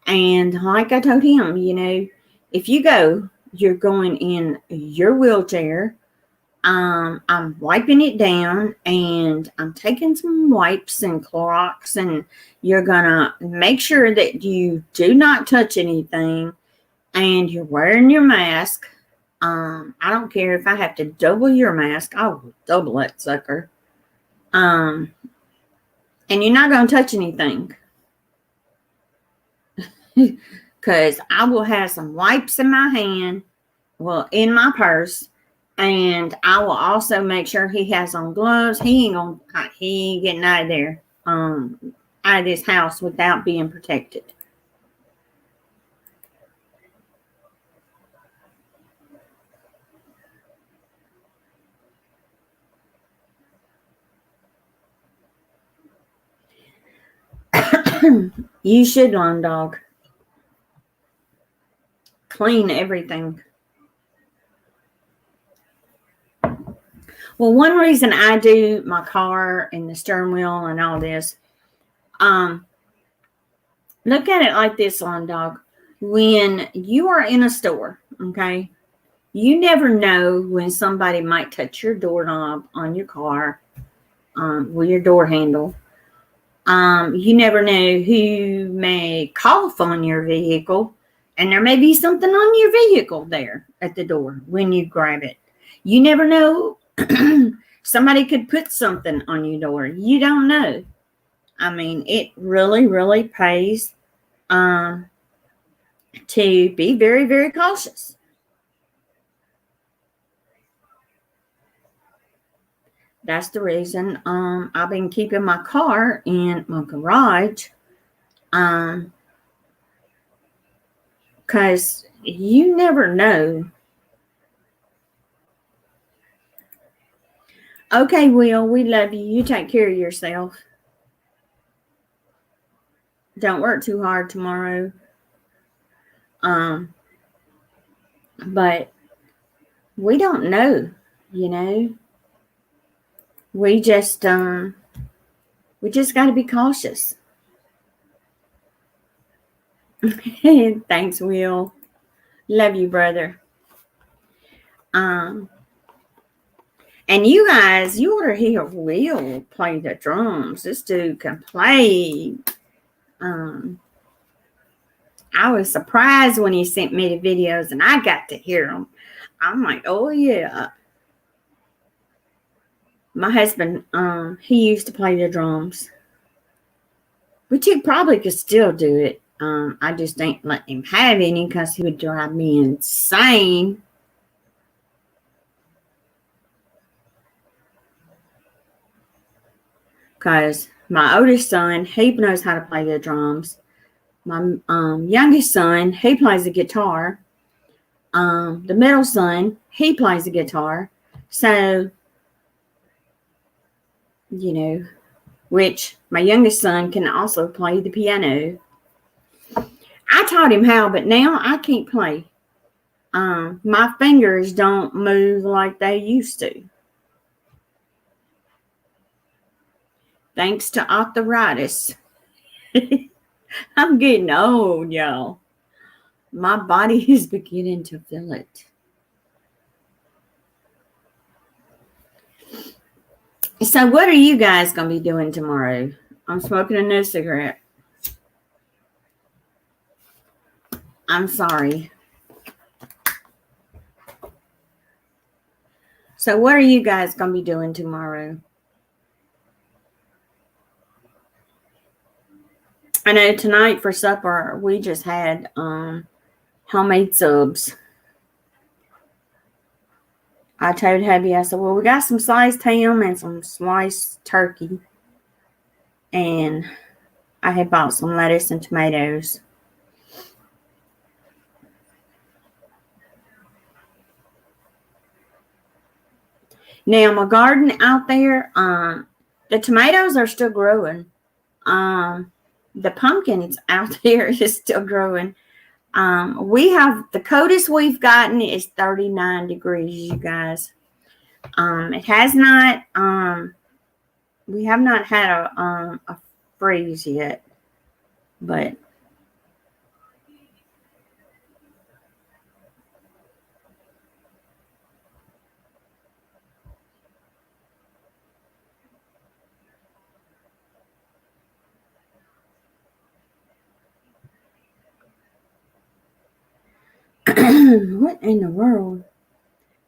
And like I told him, you know, if you go, you're going in your wheelchair. I'm wiping it down and I'm taking some wipes and Clorox, and you're going to make sure that you do not touch anything and you're wearing your mask. I don't care if I have to double your mask. I will double that sucker. And you're not going to touch anything. Because I will have some wipes in my hand, well, in my purse, and I will also make sure he has on gloves. He ain't getting out of there, out of this house without being protected. You should learn, dog. Clean everything. Well, one reason I do my car and the steering wheel and all this, look at it like this, lawn dog. When you are in a store, okay, you never know when somebody might touch your doorknob on your car, with your door handle. You never know who may cough on your vehicle, and there may be something on your vehicle there at the door when you grab it. You never know. Somebody could put something on your door. You don't know. I mean, it really, really pays to be very, very cautious. That's the reason I've been keeping my car in my garage. Because you never know. Okay, Will, we love you. You take care of yourself. Don't work too hard tomorrow. But we don't know, you know. We just got to be cautious. Thanks, Will. Love you, brother. And you guys, you ought to hear Will play the drums. This dude can play. I was surprised when he sent me the videos and I got to hear them. I'm like, oh yeah. My husband, he used to play the drums. But you probably could still do it. I just ain't letting him have any because he would drive me insane. Because my oldest son, he knows how to play the drums. My youngest son, he plays the guitar. The middle son, he plays the guitar. So, you know, which my youngest son can also play the piano. I taught him how, but now I can't play. My fingers don't move like they used to. Thanks to arthritis. I'm getting old, y'all. My body is beginning to feel it. So what are you guys going to be doing tomorrow? I'm smoking a new cigarette. I'm sorry. So what are you guys going to be doing tomorrow? I know tonight for supper, we just had homemade subs. I told hubby, I said, well, we got some sliced ham and some sliced turkey. And I had bought some lettuce and tomatoes. Now, my garden out there, the tomatoes are still growing. The pumpkins out there is still growing. We have, the coldest we've gotten is 39 degrees, you guys. It has not, we have not had a freeze yet, but what in the world?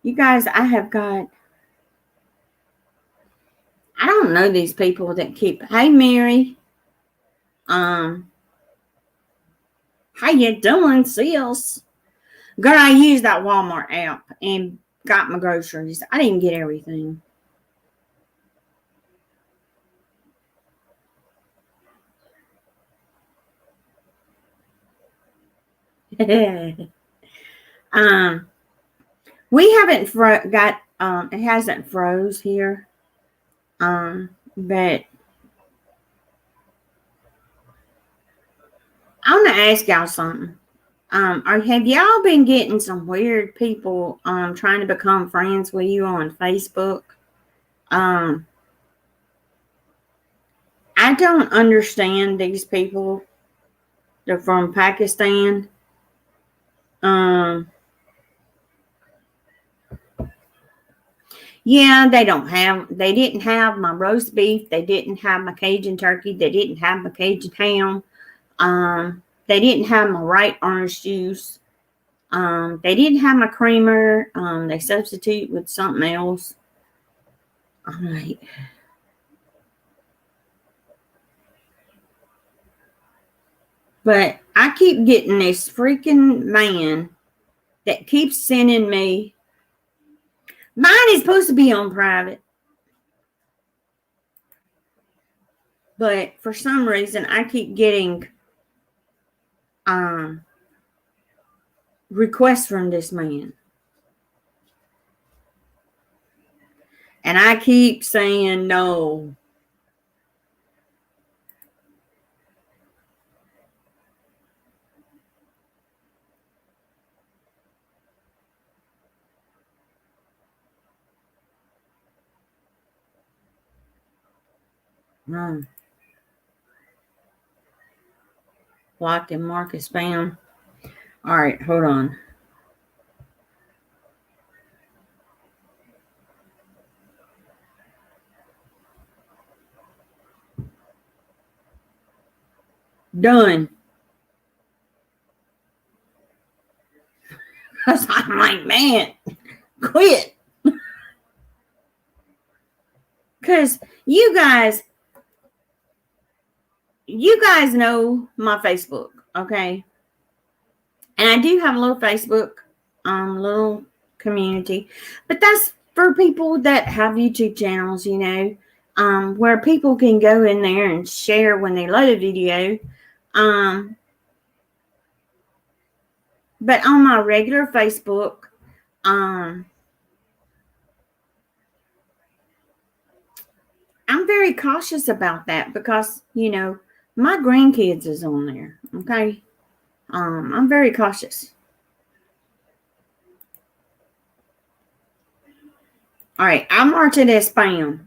You guys, I don't know these people that keep, hey, Mary. How you doing, sis? Girl, I used that Walmart app and got my groceries. I didn't get everything. We haven't got, it hasn't froze here. But I want to ask y'all something. Have y'all been getting some weird people trying to become friends with you on Facebook? I don't understand these people. They're from Pakistan. Yeah, they didn't have my roast beef. They didn't have my Cajun turkey. They didn't have my Cajun ham. They didn't have my white orange juice. They didn't have my creamer. They substitute with something else. I'm like, but I keep getting this freaking man that keeps sending me. Mine is supposed to be on private. But for some reason, I keep getting requests from this man. And I keep saying no. Blocked and mark as spam. All right, hold on. Done. I'm like, man, quit. Because you guys know my Facebook, okay? And I do have a little Facebook, little community, but that's for people that have YouTube channels, you know, where people can go in there and share when they load a video. But on my regular Facebook, I'm very cautious about that because, you know, my grandkids is on there, okay? I'm very cautious. All right, I marked it as spam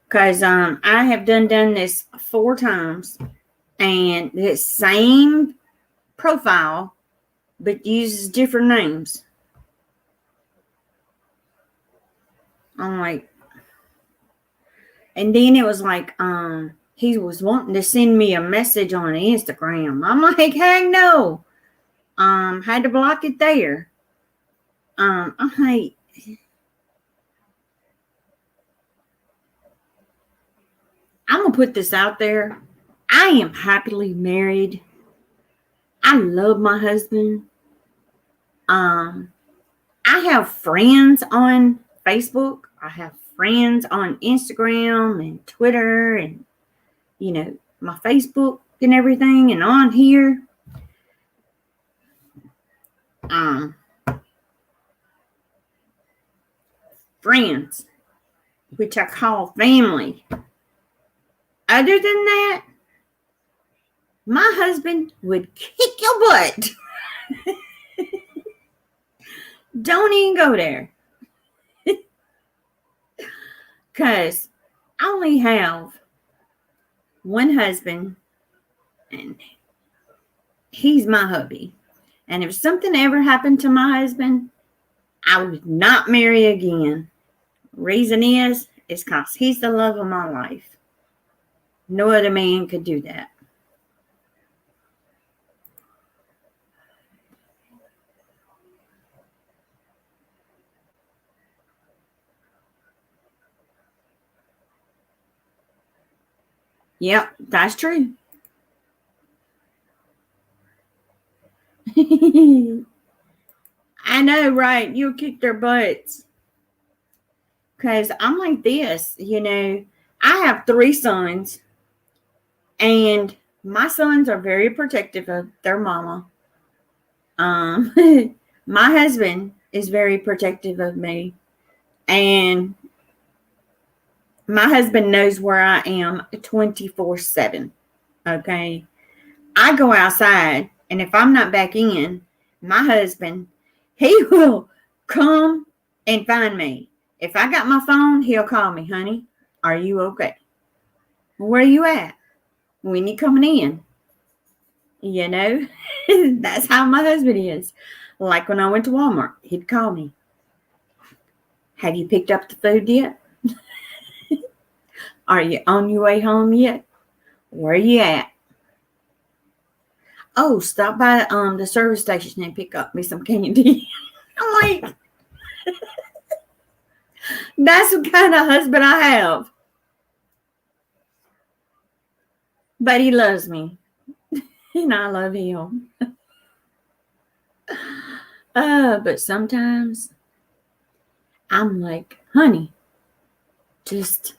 because I have done this 4 times, and the same profile but uses different names. I'm like, and then it was like, he was wanting to send me a message on Instagram. I'm like, heck no. Had to block it there. I'm like, I'm gonna put this out there. I am happily married. I love my husband. I have friends on Facebook. I have friends on Instagram and Twitter and, you know, my Facebook and everything, and on here. Friends, which I call family. Other than that, my husband would kick your butt. Don't even go there. Because I only have one husband, and he's my hubby. And if something ever happened to my husband, I would not marry again. Reason is because he's the love of my life. No other man could do that. Yep, that's true. I know, right? You'll kick their butts. Because I'm like this, you know. I have 3 sons, and my sons are very protective of their mama. My husband is very protective of me, and my husband knows where I am 24/7. Okay. I go outside, and if I'm not back in, my husband, he will come and find me. If I got my phone, he'll call me, honey, are you okay? Where are you at? When you coming in? You know, that's how my husband is. Like when I went to Walmart, he'd call me. Have you picked up the food yet? Are you on your way home yet? Where are you at? Oh, stop by the service station and pick up me some candy. I'm like, that's the kind of husband I have. But he loves me. And I love him. But sometimes I'm like, honey, just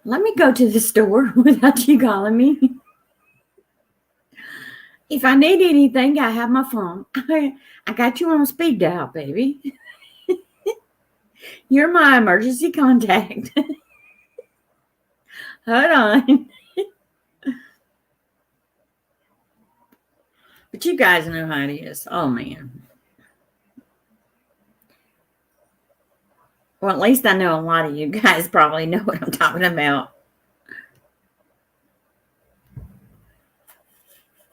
let me go to the store without you calling me. If I need anything, I have my phone. I got you on speed dial, baby. You're my emergency contact. Hold on. But you guys know how it is. Oh, man. Well, at least I know a lot of you guys probably know what I'm talking about.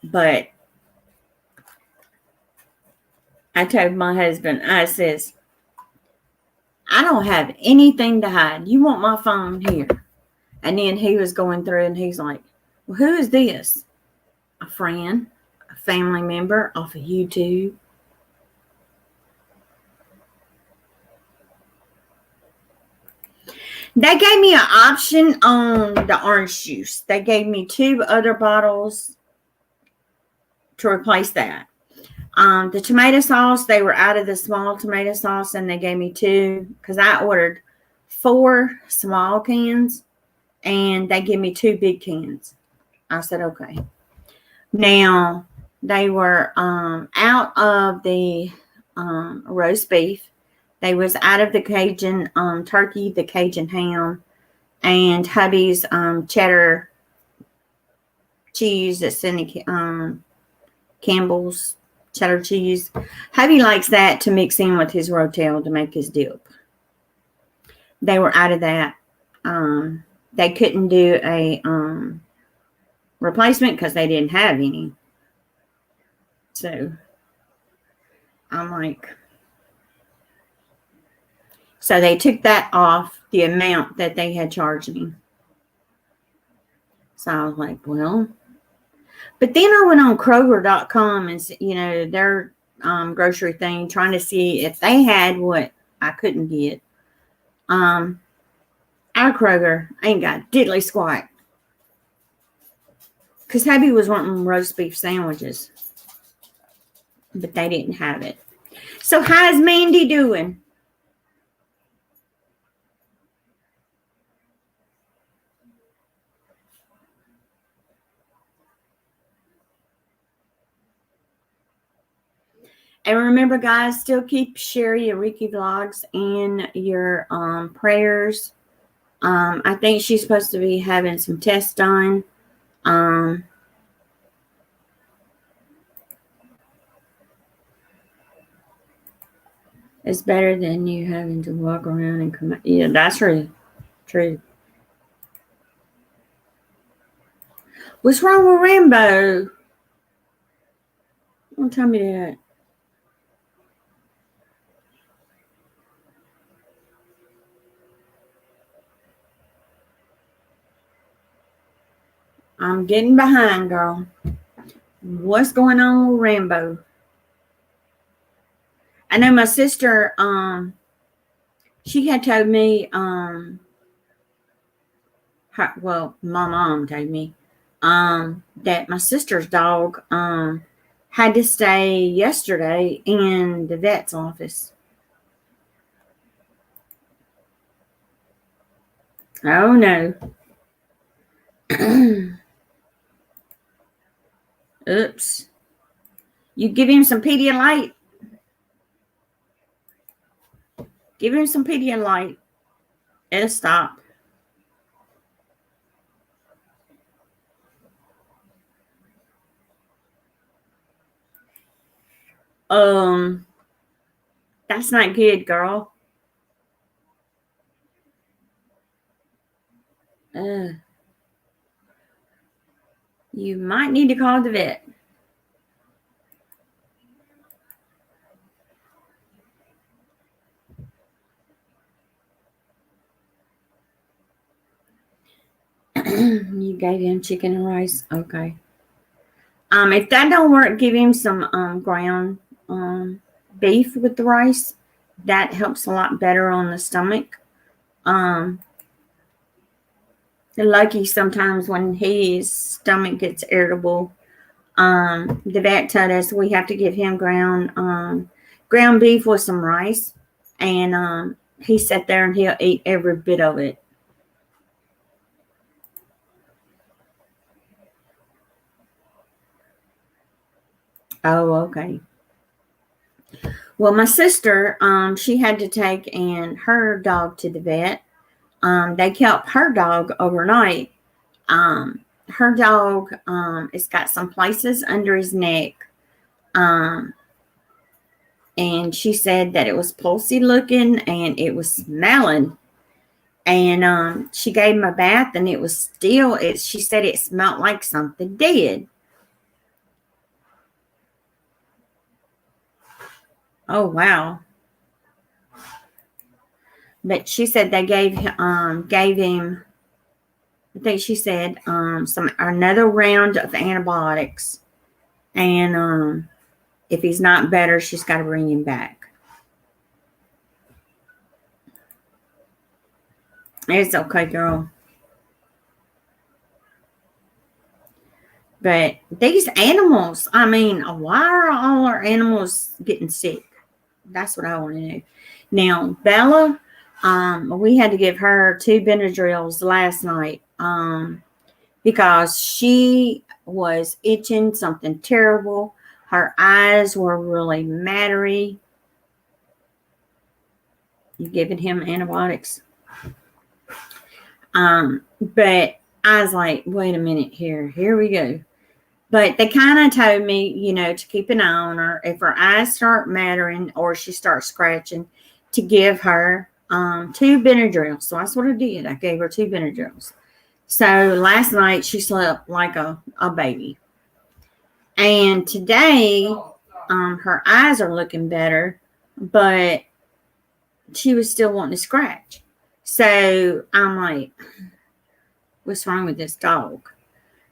But I told my husband, I says, I don't have anything to hide. You want my phone here? And then he was going through and he's like, well, who is this? A friend, a family member off of YouTube. They gave me an option on the orange juice. They gave me 2 other bottles to replace that. The tomato sauce, they were out of the small tomato sauce and they gave me 2 because I ordered 4 small cans and they give me 2 big cans. I said, okay. Now, they were out of the roast beef. They was out of the Cajun turkey, the Cajun ham, and hubby's cheddar cheese that's in the Campbell's cheddar cheese. Hubby likes that to mix in with his rotel to make his dip. They were out of that. They couldn't do a replacement because they didn't have any. So I'm like, so they took that off the amount that they had charged me. So I was like, well, but then I went on Kroger.com and, their grocery thing, trying to see if they had what I couldn't get. Our Kroger ain't got diddly squat. Because hubby was wanting roast beef sandwiches. But they didn't have it. So how's Mandy doing? And remember, guys, still keep sharing your Ricky vlogs and your prayers. I think she's supposed to be having some tests done. It's better than you having to walk around and come out. Yeah, that's true. True. What's wrong with Rambo? Don't tell me that. I'm getting behind, girl. What's going on with Rambo? I know my sister, she had told me, my mom told me, that my sister's dog, had to stay yesterday in the vet's office. Oh, no. Oops. You give him some Pedialyte. Give him some Pedialyte. It'll stop. That's not good, girl. You might need to call the vet. You gave him chicken and rice? Okay. If that don't work, give him some ground beef with the rice. That helps a lot better on the stomach. Lucky sometimes when his stomach gets irritable, the vet told us we have to give him ground beef with some rice, and he sat there and he'll eat every bit of it. Oh, okay. Well, my sister, she had to take her dog to the vet. They kept her dog overnight. Her dog, it's got some places under his neck. Um, and she said that it was pulsy looking and it was smelling. And she gave him a bath and it was still, she said it smelled like something dead. Oh, wow. But she said they gave him, I think she said, some another round of antibiotics. And if he's not better, she's got to bring him back. It's okay, girl. But these animals, I mean, why are all our animals getting sick? That's what I want to know. Now, Bella, we had to give her 2 Benadryls last night because she was itching something terrible. Her eyes were really mattery. You giving him antibiotics? But I was like, wait a minute here we go. But they kind of told me, to keep an eye on her. If her eyes start mattering or she starts scratching, to give her 2 Benadryls. So that's what I did. I gave her 2 Benadryls. So last night she slept like a baby. And today, her eyes are looking better, but she was still wanting to scratch. So I'm like, what's wrong with this dog?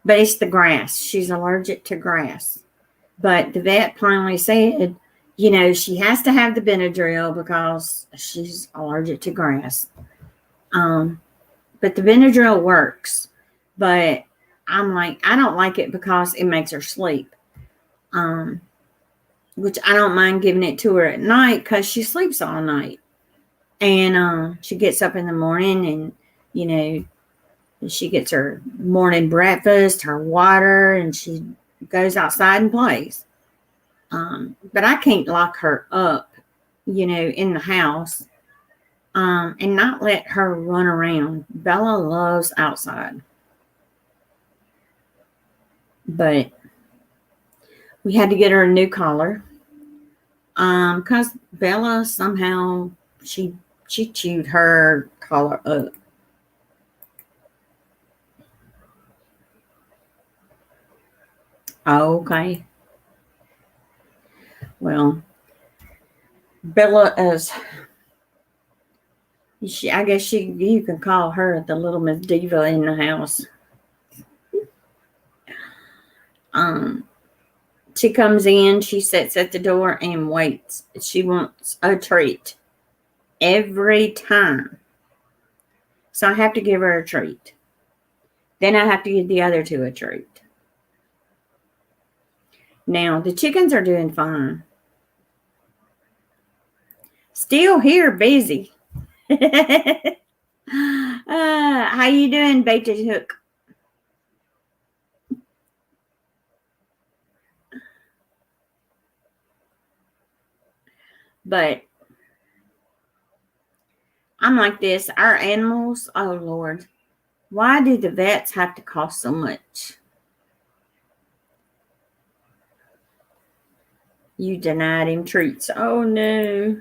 But it's the grass. She's allergic to grass. But the vet plainly said, she has to have the Benadryl because she's allergic to grass. But the Benadryl works. But I'm like, I don't like it because it makes her sleep. Which I don't mind giving it to her at night because she sleeps all night. And she gets up in the morning and, she gets her morning breakfast, her water, and she goes outside and plays. But I can't lock her up, in the house and not let her run around. Bella loves outside. But we had to get her a new collar because Bella somehow, she chewed her collar up. Okay. Well, Bella is, I guess you can call her the little Miss Diva in the house. She comes in, she sits at the door and waits. She wants a treat every time. So I have to give her a treat. Then I have to give the other 2 a treat. Now, the chickens are doing fine. Still here, busy. How you doing, Beta Hook? But I'm like this. Our animals, oh, Lord. Why do the vets have to cost so much? You denied him treats. Oh, no.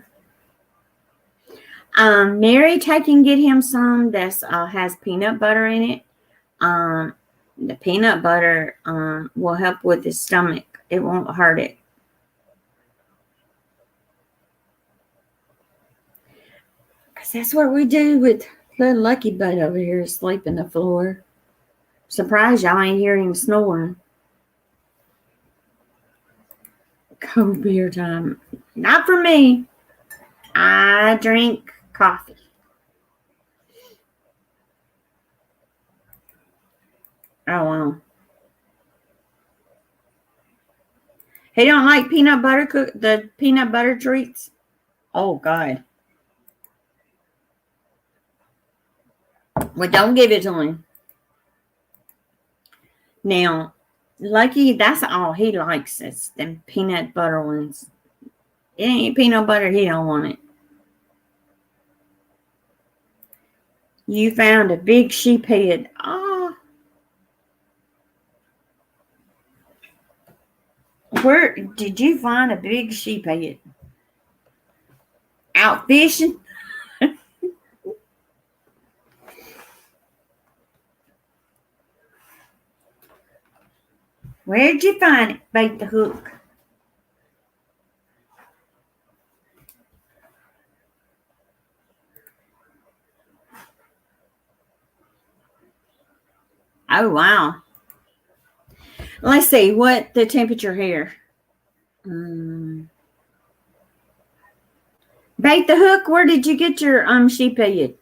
Mary can get him some that has peanut butter in it. The peanut butter will help with his stomach. It won't hurt it. Because that's what we do with little Lucky Butt over here sleeping the floor. Surprised y'all ain't hearing him snoring. Cold beer time. Not for me. I drink coffee. Oh, wow. He don't like peanut butter the peanut butter treats? Oh, God. Well, don't give it to him. Now, Lucky, that's all he likes is them peanut butter ones. It ain't peanut butter, he don't want it. You found a big sheep head. Oh. Where did you find a big sheep head? Out fishing? Where'd you find it? Bait the hook. Oh, wow. Let's see what the temperature here. Bait the hook. Where did you get your sheep head?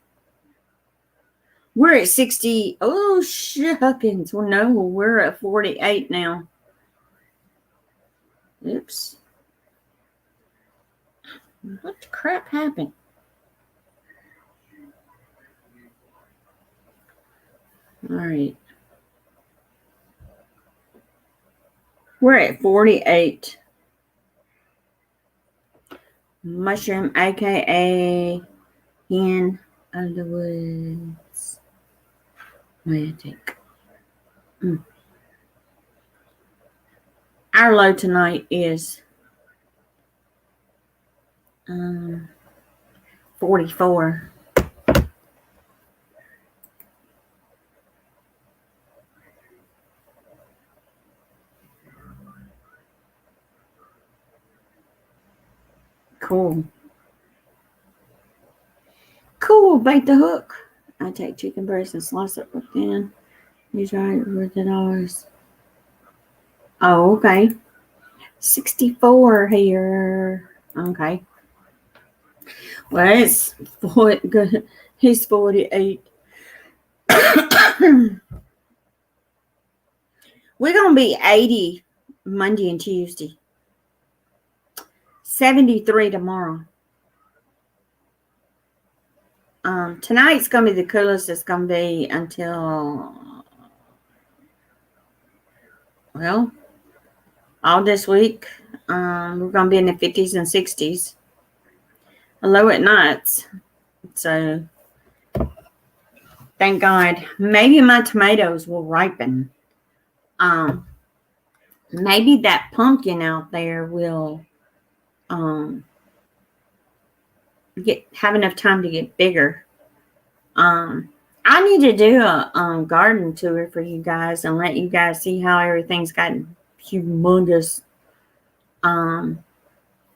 We're at 60. Oh, shuckins. Well, no, we're at 48 now. Oops. What the crap happened? All right. We're at 48. Mushroom, a.k.a. Hen of the Woods. Magic. Our low tonight is 44. Cool. Cool. Bait the hook. I take chicken breast and slice it thin. You try it with the dollars. Oh, okay. 64 here. Okay. Well, it's good. He's 48. We're going to be 80 Monday and Tuesday. 73 tomorrow. Tonight's going to be the coolest it's going to be until, well, all this week. We're going to be in the 50s and 60s. Low at nights. So, thank God. Maybe my tomatoes will ripen. Maybe that pumpkin out there will have enough time to get bigger. I need to do a garden tour for you guys and let you guys see how everything's gotten humongous.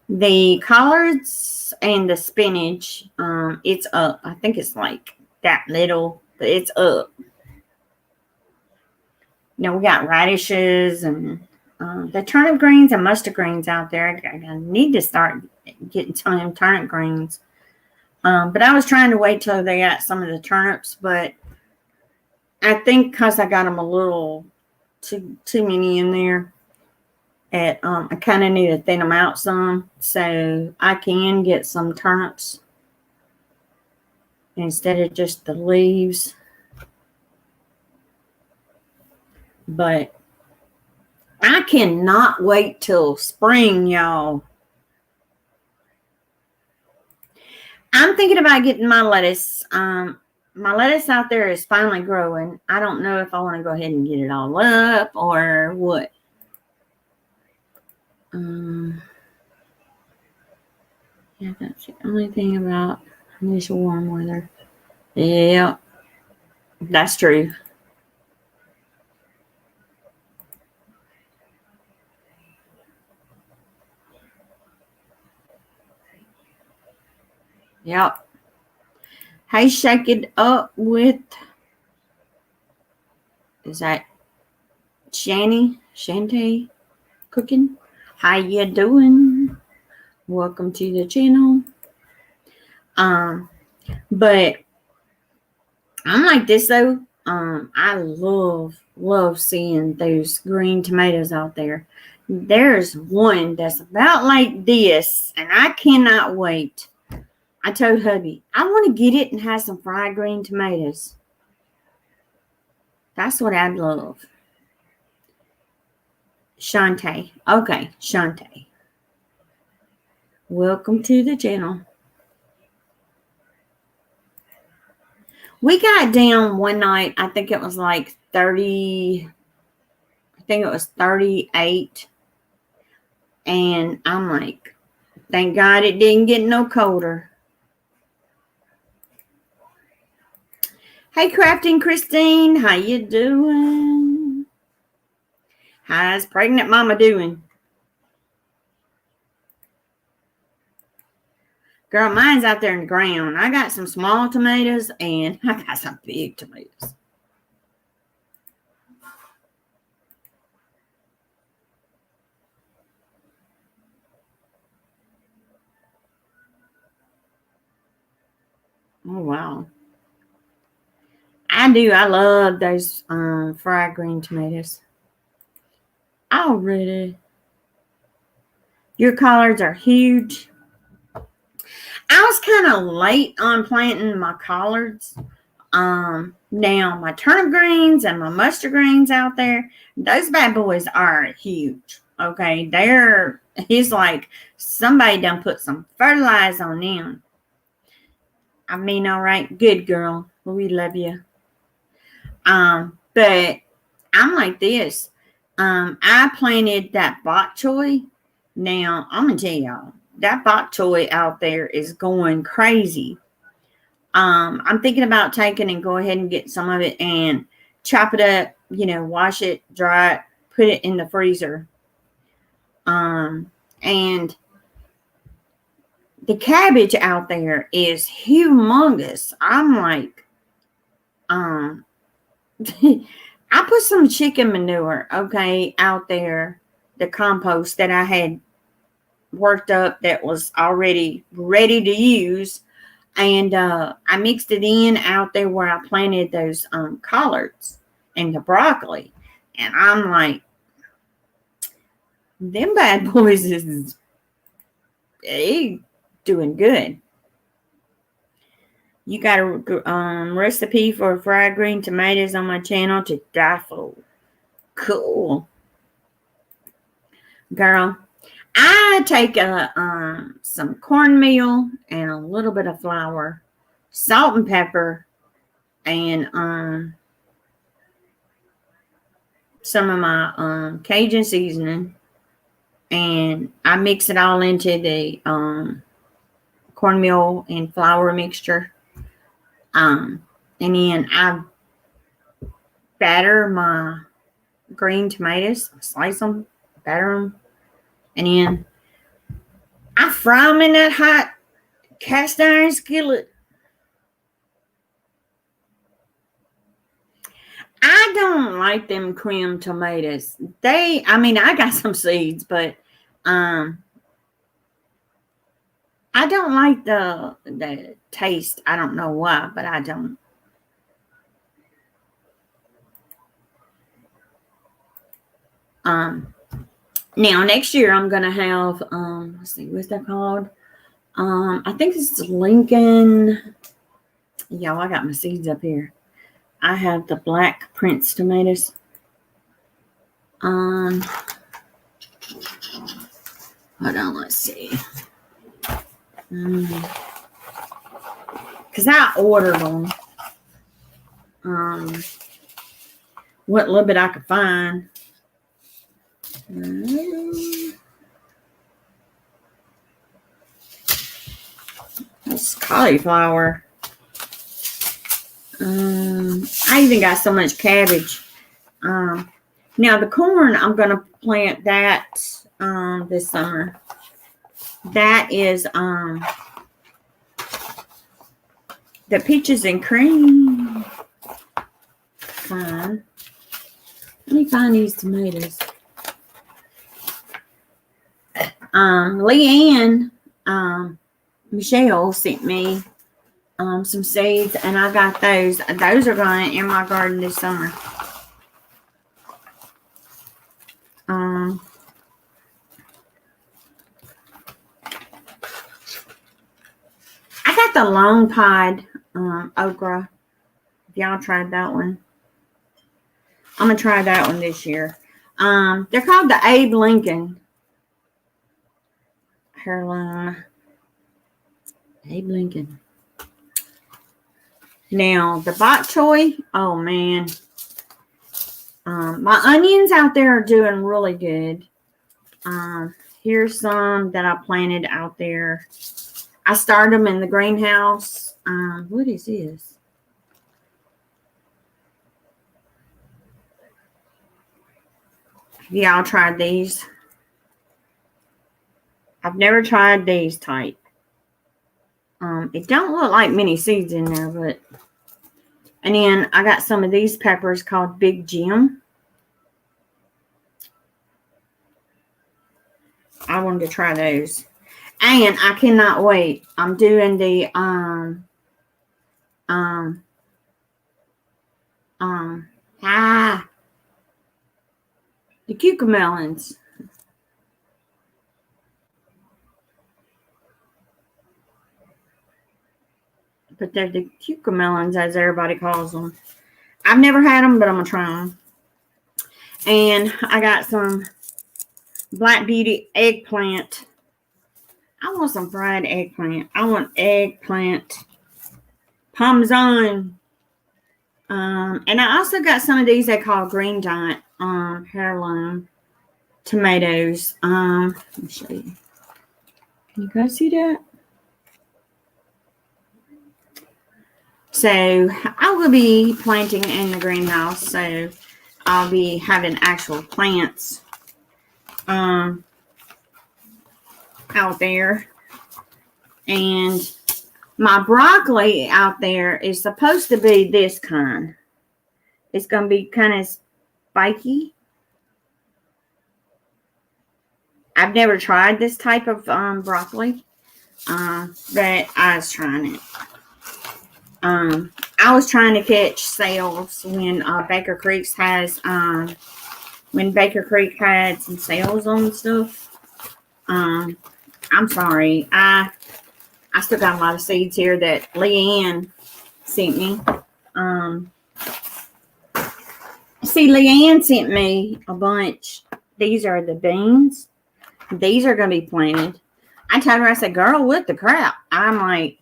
The collards and the spinach, it's up. I think it's like that little, but it's up. We got radishes and the turnip greens and mustard greens out there. I need to start getting some of them turnip greens. But I was trying to wait till they got some of the turnips, but I think because I got them a little too many in there, I kind of need to thin them out some, so I can get some turnips instead of just the leaves. But I cannot wait till spring, y'all. I'm thinking about getting my lettuce. My lettuce out there is finally growing. I don't know if I want to go ahead and get it all up or what. Yeah, that's the only thing about this warm weather. Yeah, that's true. Yep. Hey, shake it up with, is that Shanty cooking? How you doing? Welcome to the channel. But I'm like this though. I love seeing those green tomatoes out there. There's one that's about like this, and I cannot wait. I told hubby, I want to get it and have some fried green tomatoes. That's what I'd love. Shantae. Okay, Shantae. Welcome to the channel. We got down one night, I think it was like 30, I think it was 38. And I'm like, thank God it didn't get no colder. Hey, Crafting Christine, how you doing? How's pregnant mama doing? Girl, mine's out there in the ground. I got some small tomatoes and I got some big tomatoes. Oh, wow. I do. I love those fried green tomatoes. Already. Your collards are huge. I was kind of late on planting my collards. Now my turnip greens and my mustard greens out there, those bad boys are huge. Okay, it's like somebody done put some fertilizer on them. I mean, all right, good girl, we love you. But I'm like this. I planted that bok choy. Now I'm gonna tell y'all that bok choy out there is going crazy. I'm thinking about taking and go ahead and get some of it and chop it up, wash it, dry it, put it in the freezer. And the cabbage out there is humongous. I'm like, I put some chicken manure, okay, out there, the compost that I had worked up that was already ready to use. And I mixed it in out there where I planted those collards and the broccoli. And I'm like, them bad boys is doing good. You got a recipe for fried green tomatoes on my channel to die for. Cool. Girl, I take some cornmeal and a little bit of flour, salt and pepper, and some of my Cajun seasoning, and I mix it all into the cornmeal and flour mixture. And then I batter my green tomatoes, slice them, batter them, and then I fry them in that hot cast iron skillet. I don't like them cream tomatoes. I got some seeds, but I don't like the taste. I don't know why, but I don't. Now next year I'm gonna have let's see, what's that called? I think it's Lincoln. Y'all, I got my seeds up here. I have the Black Prince tomatoes. Hold on, let's see. Because I ordered them. What little bit I could find. That's cauliflower. I even got so much cabbage. Now the corn, I'm going to plant that this summer. That is the peaches and cream. Fine. Let me find these tomatoes. Leanne, Michelle sent me some seeds, and I got those. Those are going in my garden this summer. I got the long pod okra. If y'all tried that one, I'm gonna try that one this year. They're called the Abe Lincoln heirloom. Abe Lincoln. Now, the bok choy, oh man. My onions out there are doing really good. Here's some that I planted out there. I started them in the greenhouse. What is this? Y'all tried these? I've never tried these type. It don't look like many seeds in there, but. And then I got some of these peppers called Big Jim. I wanted to try those. And I cannot wait. I'm doing the the cucamelons. But they're the cucamelons, as everybody calls them. I've never had them, but I'm going to try them. And I got some Black Beauty eggplant. I want some fried eggplant. I want eggplant parmesan. And I also got some of these they call Green Giant heirloom tomatoes. Let me show you. Can you guys see that? So I will be planting in the greenhouse. So I'll be having actual plants out there. And my broccoli out there is supposed to be this kind. It's going to be kind of spiky. I've never tried this type of broccoli, but I was trying it. I was trying to catch sales when Baker Creek has when Baker Creek had some sales on stuff. I'm sorry, I still got a lot of seeds here that Leanne sent me. See, Leanne sent me a bunch. These are the beans. These are going to be planted. I told her, I said, girl, what the crap? I'm like,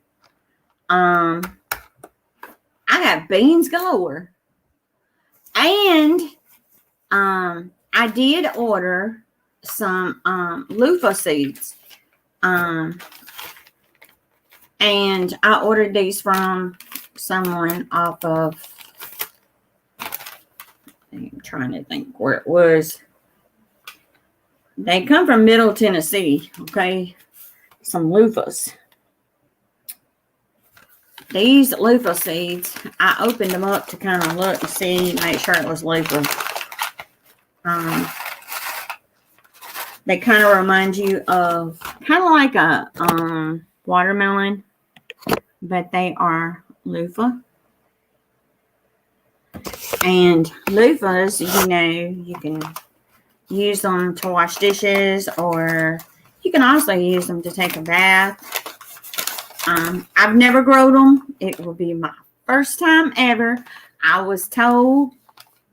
I got beans galore. And I did order some loofah seeds. And I ordered these from someone off of, I'm trying to think where it was. They come from Middle Tennessee, okay? Some loofahs. These loofah seeds, I opened them up to kind of look and see, make sure it was loofah. They kind of remind you of, kind of like a watermelon, but they are loofah. And loofahs, you know, you can use them to wash dishes, or you can also use them to take a bath. I've never grown them. It will be my first time ever. I was told,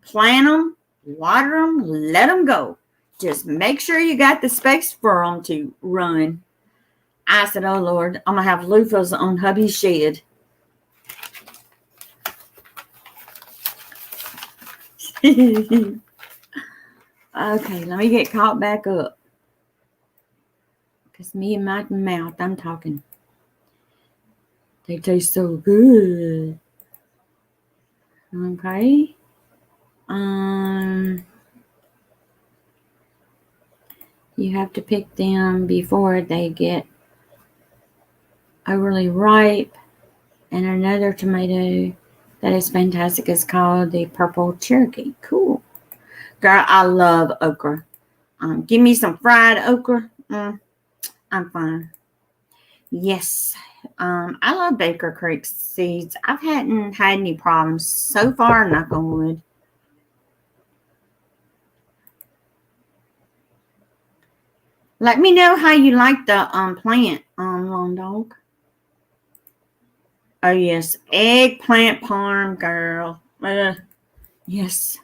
plant them, water them, let them go. Just make sure you got the space for them to run. I said, oh, Lord, I'm going to have loofahs on hubby's shed. Okay, let me get caught back up. Because me and my mouth, I'm talking. They taste so good. Okay. You have to pick them before they get overly ripe. And another tomato that is fantastic is called the Purple Cherokee. Cool. Girl, I love okra. Give me some fried okra. I'm fine. Yes. I love Baker Creek seeds. I hadn't had any problems so far, knock on wood. Let me know how you like the plant, Long Dog. Oh, yes. Eggplant parm, girl. Yes.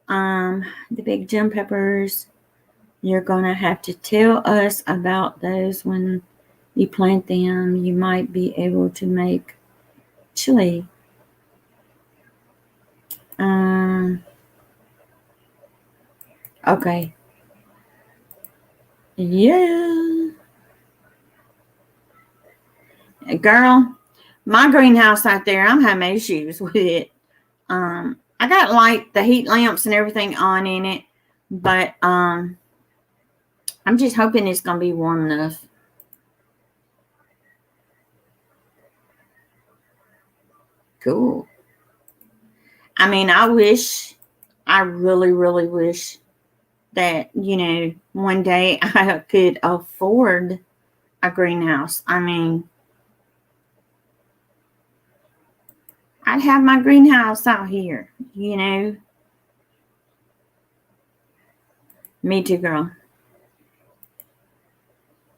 The big gem peppers, you're going to have to tell us about those when you plant them. You might be able to make chili. Okay. Yeah. Girl, my greenhouse out there, I'm having issues with it. I got like the heat lamps and everything on in it, but I'm just hoping it's gonna be warm enough. Cool. I mean, I really, really wish that, one day I could afford a greenhouse. I mean, I'd have my greenhouse out here, Me too, girl.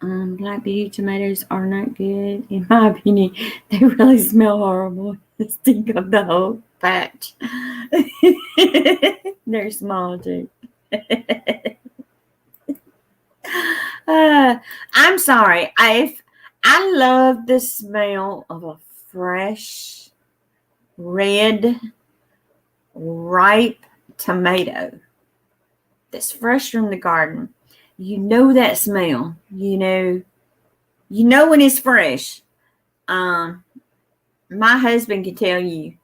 Black beauty tomatoes are not good, in my opinion. They really smell horrible. The stink of the whole patch. They're small too. I'm sorry. I love the smell of a fresh, red, ripe tomato that's fresh from the garden. You know that smell. You know when it's fresh. My husband can tell you,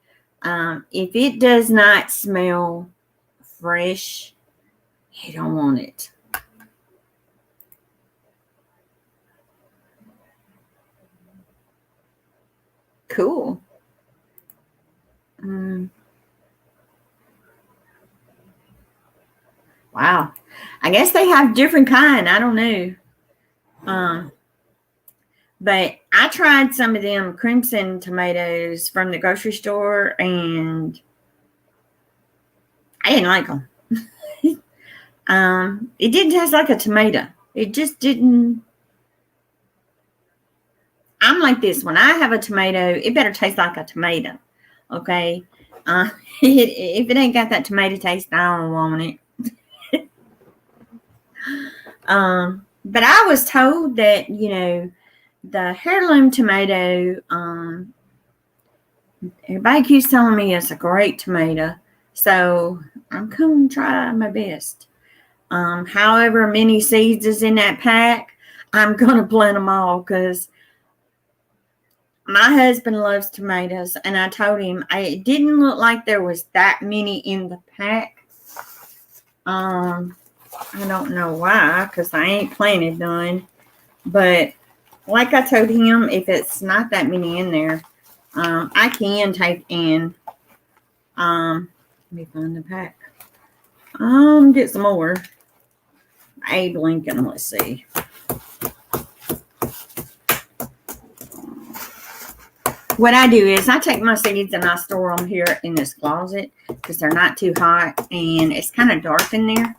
if it does not smell fresh, he don't want it. Cool. Wow. I guess they have different kind. I don't know. But I tried some of them crimson tomatoes from the grocery store, and I didn't like them. It didn't taste like a tomato. It just didn't. I'm like this. When I have a tomato, it better taste like a tomato. Okay. If it ain't got that tomato taste, I don't want it. But I was told that, the heirloom tomato, everybody keeps telling me it's a great tomato. So I'm going to try my best. However many seeds is in that pack, I'm going to plant them all because my husband loves tomatoes. And I told him it didn't look like there was that many in the pack. I don't know why, because I ain't planted none. But like I told him, if it's not that many in there, I can take in. Let me find the pack. Get some more. Abe Lincoln. Let's see. What I do is I take my seeds and I store them here in this closet because they're not too hot and it's kind of dark in there.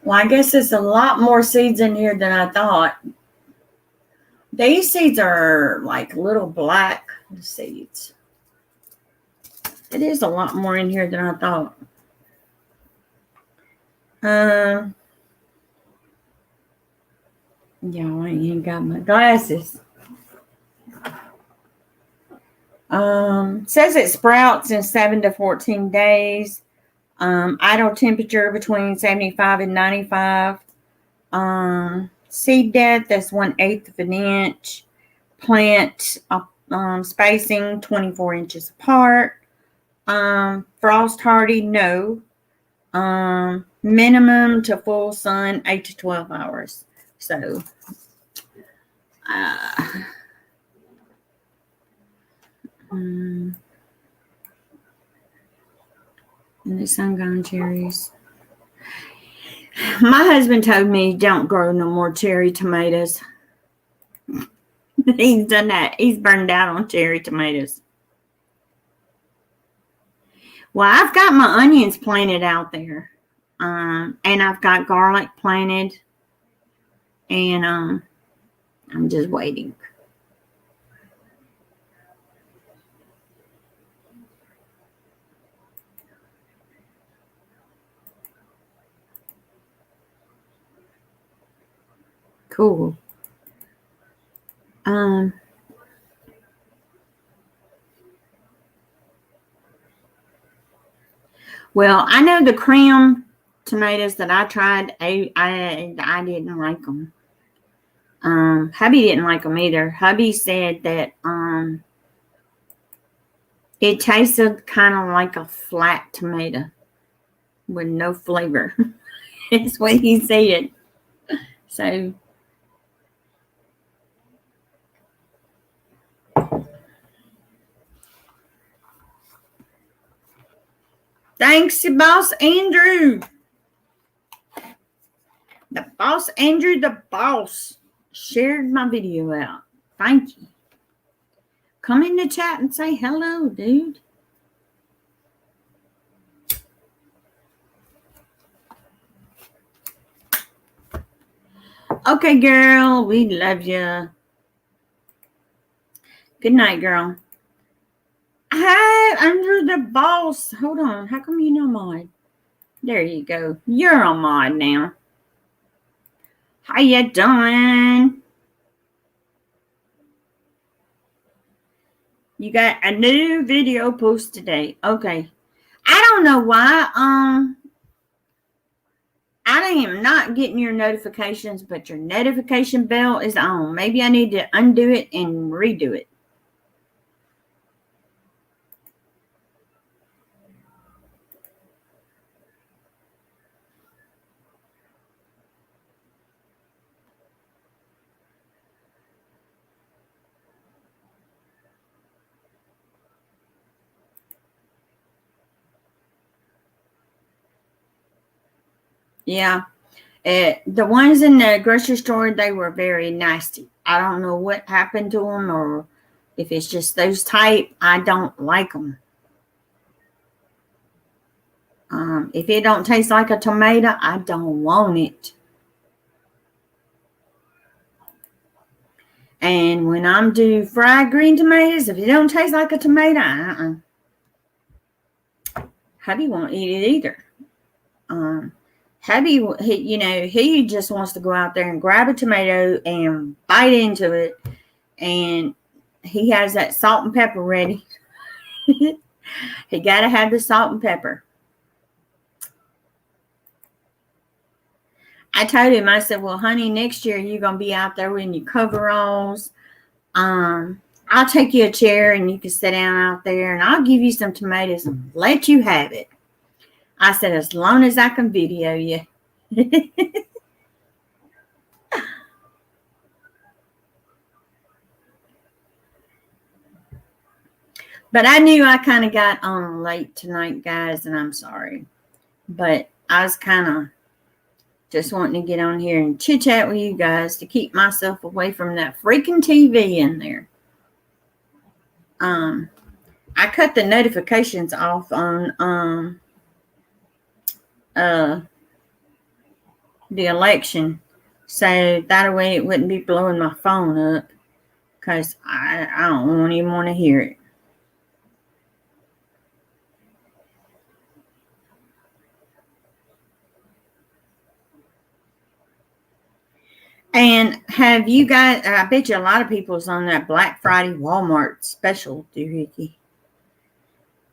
Well, I guess there's a lot more seeds in here than I thought. These seeds are like little black seeds. It is a lot more in here than I thought. Yeah, I ain't got my glasses. Says it sprouts in 7 to 14 days. Idle temperature between 75 and 95. Seed depth is 1/8 of an inch. Plant spacing 24 inches apart. Frost hardy, no. Minimum to full sun 8 to 12 hours. So, and the sun-gone cherries. My husband told me don't grow no more cherry tomatoes. He's done that. He's burned out on cherry tomatoes. Well, I've got my onions planted out there. And I've got garlic planted. And I'm just waiting. Cool. Well, I know the cream tomatoes that I tried, I didn't like them. Hubby didn't like them either. Hubby said that it tasted kind of like a flat tomato with no flavor. That's what he said. So thanks, Boss Andrew. The Boss Andrew, the boss, shared my video out. Thank you. Come in the chat and say hello, dude. Okay, girl, we love you. Good night, girl. Hi, Andrew the boss. Hold on. How come you know mine? There you go. You're on mine now. How you doing? You got a new video post today. Okay. I don't know why. I am not getting your notifications, but your notification bell is on. Maybe I need to undo it and redo it. Yeah. The ones in the grocery store, they were very nasty. I don't know what happened to them or if it's just those type. I don't like them. If it don't taste like a tomato, I don't want it. And when I'm do fried green tomatoes, if it don't taste like a tomato, hubby won't eat it either. Hubby, he just wants to go out there and grab a tomato and bite into it, and he has that salt and pepper ready. He got to have the salt and pepper. I told him, I said, well, honey, next year you're going to be out there in your coveralls. I'll take you a chair and you can sit down out there and I'll give you some tomatoes and let you have it. I said, as long as I can video you. But I knew I kind of got on late tonight, guys, and I'm sorry. But I was kind of just wanting to get on here and chit-chat with you guys to keep myself away from that freaking TV in there. I cut the notifications off on the election, so that way it wouldn't be blowing my phone up, because I don't even want to hear it. And have you guys, I bet you a lot of people's on that Black Friday Walmart special, doohickey.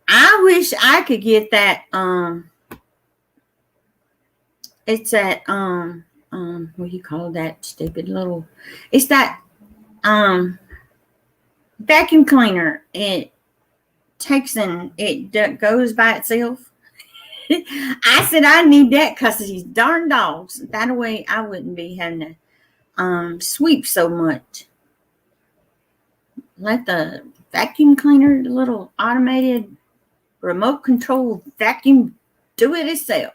I wish I could get that, it's that, what do you call that stupid little, it's that, vacuum cleaner. It takes and it goes by itself. I said I need that because these darn dogs. That way I wouldn't be having to sweep so much. Let the vacuum cleaner, the little automated remote control vacuum, do it itself.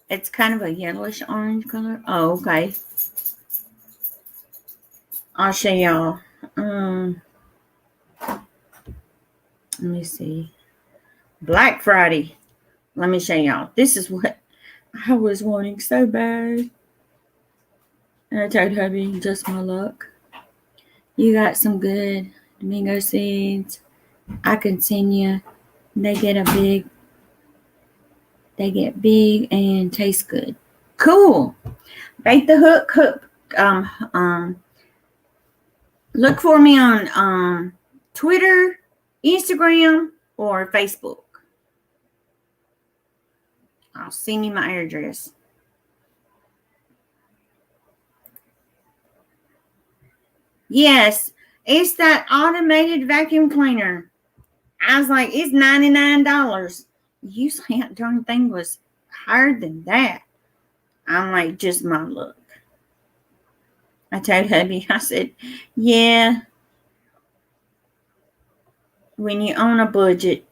It's kind of a yellowish orange color. Oh, okay. I'll show y'all. Let me see. Black Friday. Let me show y'all. This is what I was wanting so bad. And I told hubby, just my luck. You got some good Domingo seeds. I can send you. They get big and taste good. Cool. Bait the hook. Um, um, look for me on Twitter, Instagram, or Facebook. I'll send you my address. Yes, it's that automated vacuum cleaner. I was like, it's $99. Usually that darn thing was higher than that. I'm like, just my luck. I told hubby, I said, yeah, when you own a budget,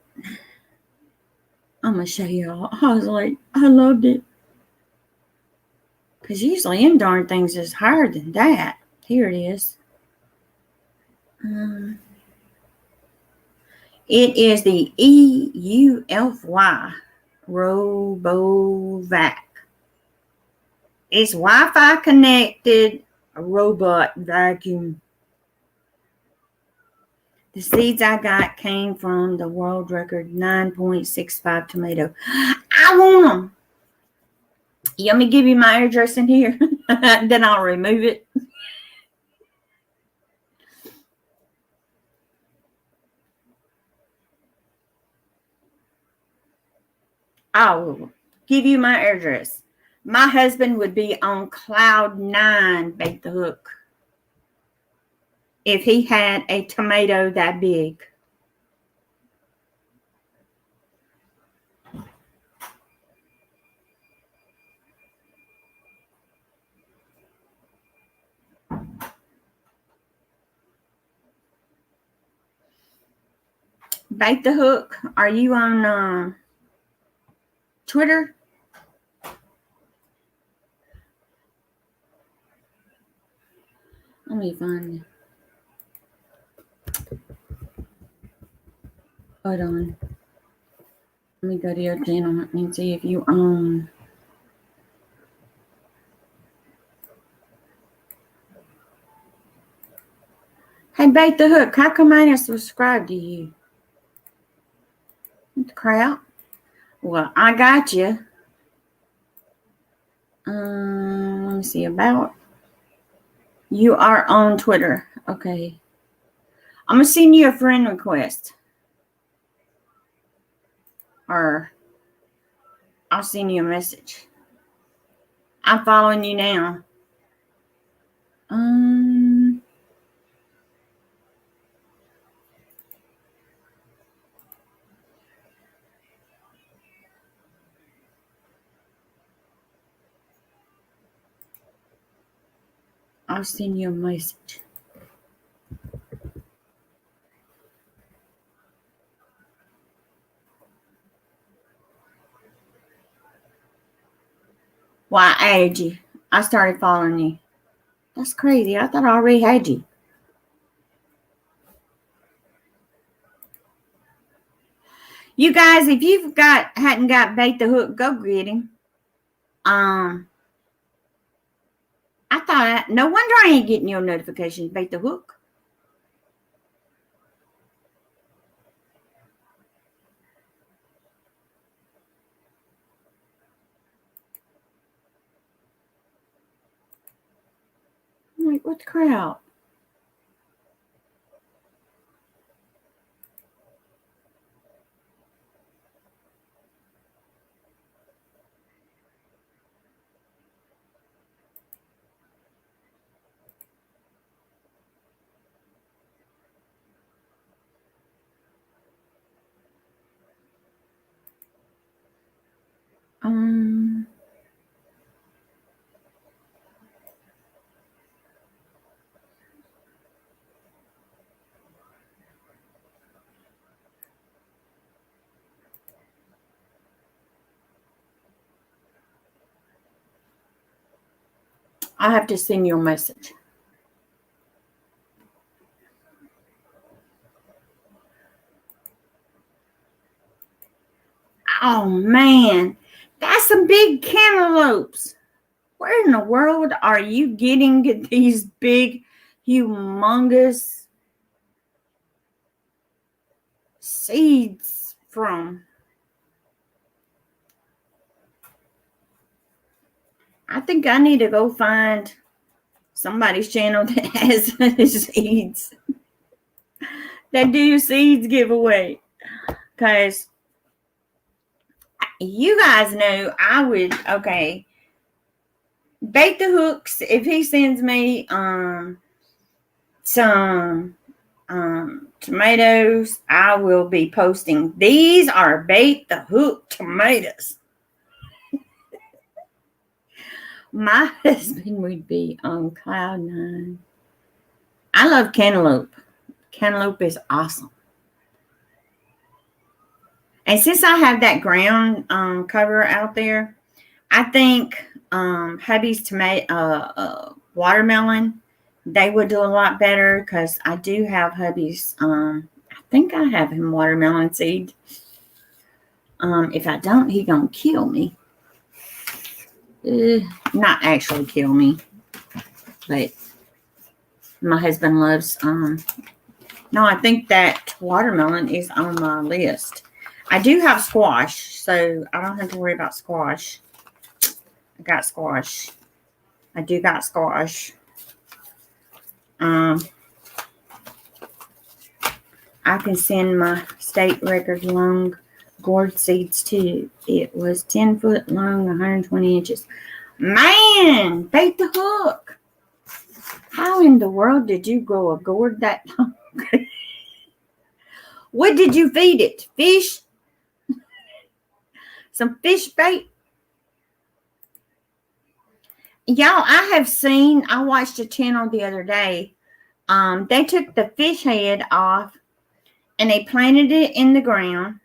I'm going to show y'all. I was like, I loved it. Because usually them darn things is higher than that. Here it is. It is the EUFY RoboVac. It's Wi-Fi connected robot vacuum. The seeds I got came from the world record 9.65 tomato. I want them. You want me to give you my address in here? Then I'll remove it. I will give you my address. My husband would be on cloud 9, bait the hook, if he had a tomato that big. Bait the hook. Are you on Twitter? Let me find you. Hold on. Let me go to your channel and see if you own. Hey, bait the hook. How come I didn't subscribe to you? What the crap? Well, I got you. Let me see about. You are on Twitter. Okay. I'm going to send you a friend request. Or I'll send you a message. I'm following you now. I'll send you a message. Why, I added you. I started following you. That's crazy. I thought I already had you. You guys, if you've hadn't got bait the hook, go get him. I thought no wonder I ain't getting your notifications. Bait the hook. I'm like, what the crap? I have to send you a message. Oh man, That's some big cantaloupes. Where in the world are you getting these big, humongous seeds from? I think I need to go find somebody's channel that has seeds. That do seeds giveaway. Because you guys know I would, okay, bait the hooks. If he sends me some tomatoes, I will be posting. These are bait the hook tomatoes. My husband would be on cloud nine. I love cantaloupe. Cantaloupe is awesome. And since I have that ground cover out there, I think hubby's tomato watermelon, they would do a lot better because I do have hubby's. I think I have him watermelon seed. If I don't, he gonna kill me. Not actually kill me, but my husband loves. No, I think that watermelon is on my list. I do have squash, so I don't have to worry about squash. I got squash. I do got squash. I can send my state record long gourd seeds too. It was 10 foot long, 120 inches. Man, bait the hook. How in the world did you grow a gourd that long? What did you feed it? Fish? Some fish bait? Y'all, I watched a channel the other day. They took the fish head off and they planted it in the ground.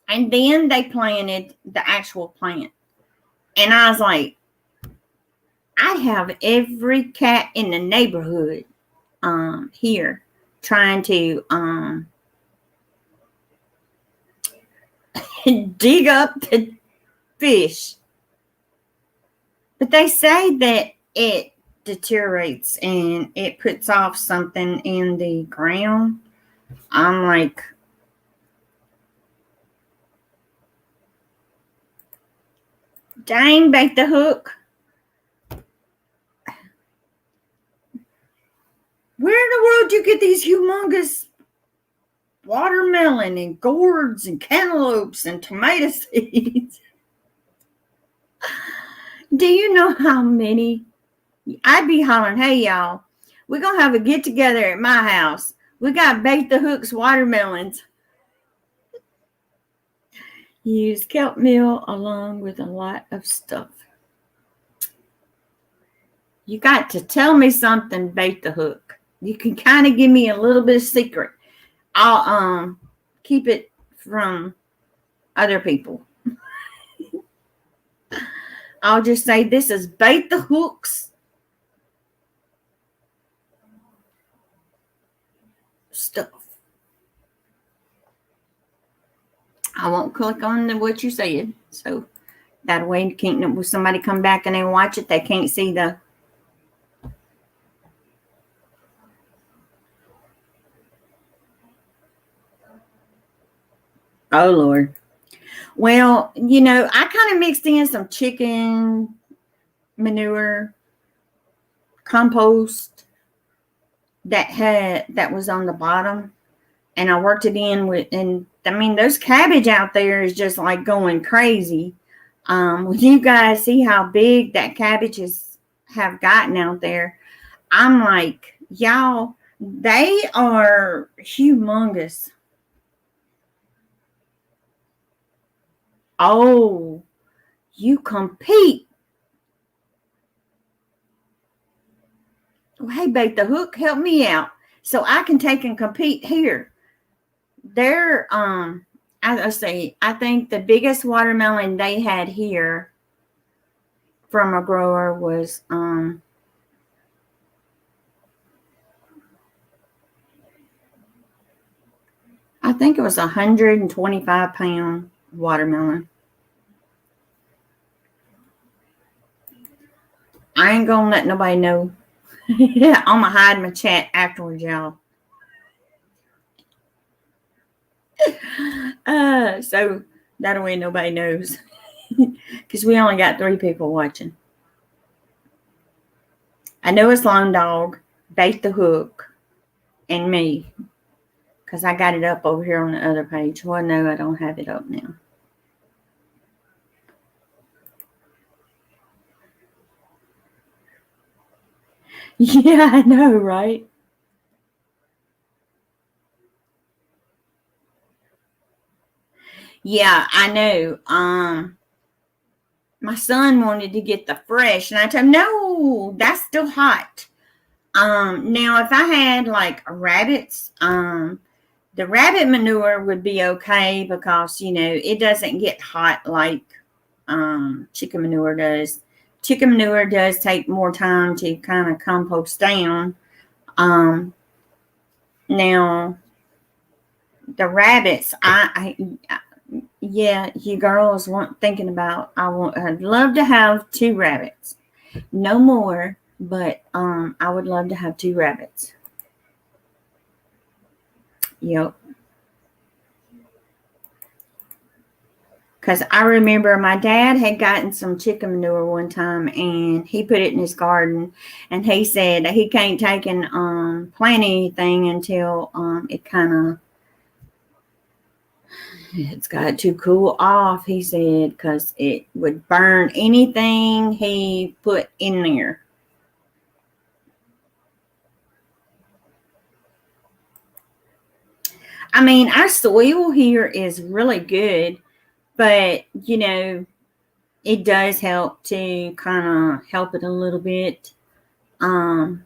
And then they planted the actual plant. And I was like, I have every cat in the neighborhood here trying to dig up the fish. But they say that it deteriorates and it puts off something in the ground. I'm like, dang, bait the hook. Where in the world do you get these humongous watermelon and gourds and cantaloupes and tomato seeds? Do you know how many? I'd be hollering, hey, y'all, we're going to have a get together at my house. We got bait the hooks watermelons. Use kelp meal along with a lot of stuff. You got to tell me something, bait the hook. You can kind of give me a little bit of secret. I'll keep it from other people. I'll just say this is bait the hooks stuff. I won't click on what you said. So that way, when somebody come back and they watch it, they can't see the. Oh, Lord. Well, I kind of mixed in some chicken manure, compost that was on the bottom, and I worked it in with, and I mean, those cabbage out there is just like going crazy. When you guys see how big that cabbages have gotten out there, I'm like, y'all, they are humongous. Oh, you compete. Hey, bait the hook, help me out so I can take and compete here. They're I think the biggest watermelon they had here from a grower was I think it was 125-pound watermelon. gonna let nobody know. I'm gonna hide my chat afterwards, y'all. So that way nobody knows. Because we only got 3 people watching. I know it's Lone Dog, Bait the Hook, and me. Because I got it up over here on the other page. Well, no, I don't have it up now. Yeah, I know, right? Yeah, I know. My son wanted to get the fresh, and I told him, no, that's still hot. Now if I had like rabbits, the rabbit manure would be okay because, it doesn't get hot like chicken manure does. Chicken manure does take more time to kind of compost down. Now the rabbits, yeah, you girls weren't thinking about. I'd love to have 2 rabbits, no more, but I would love to have 2 rabbits. Yep. Because I remember my dad had gotten some chicken manure one time, and he put it in his garden, and he said that he can't take and plant anything until it kind of, it's got to cool off, he said, because it would burn anything he put in there. I mean, our soil here is really good, but, it does help to kind of help it a little bit. I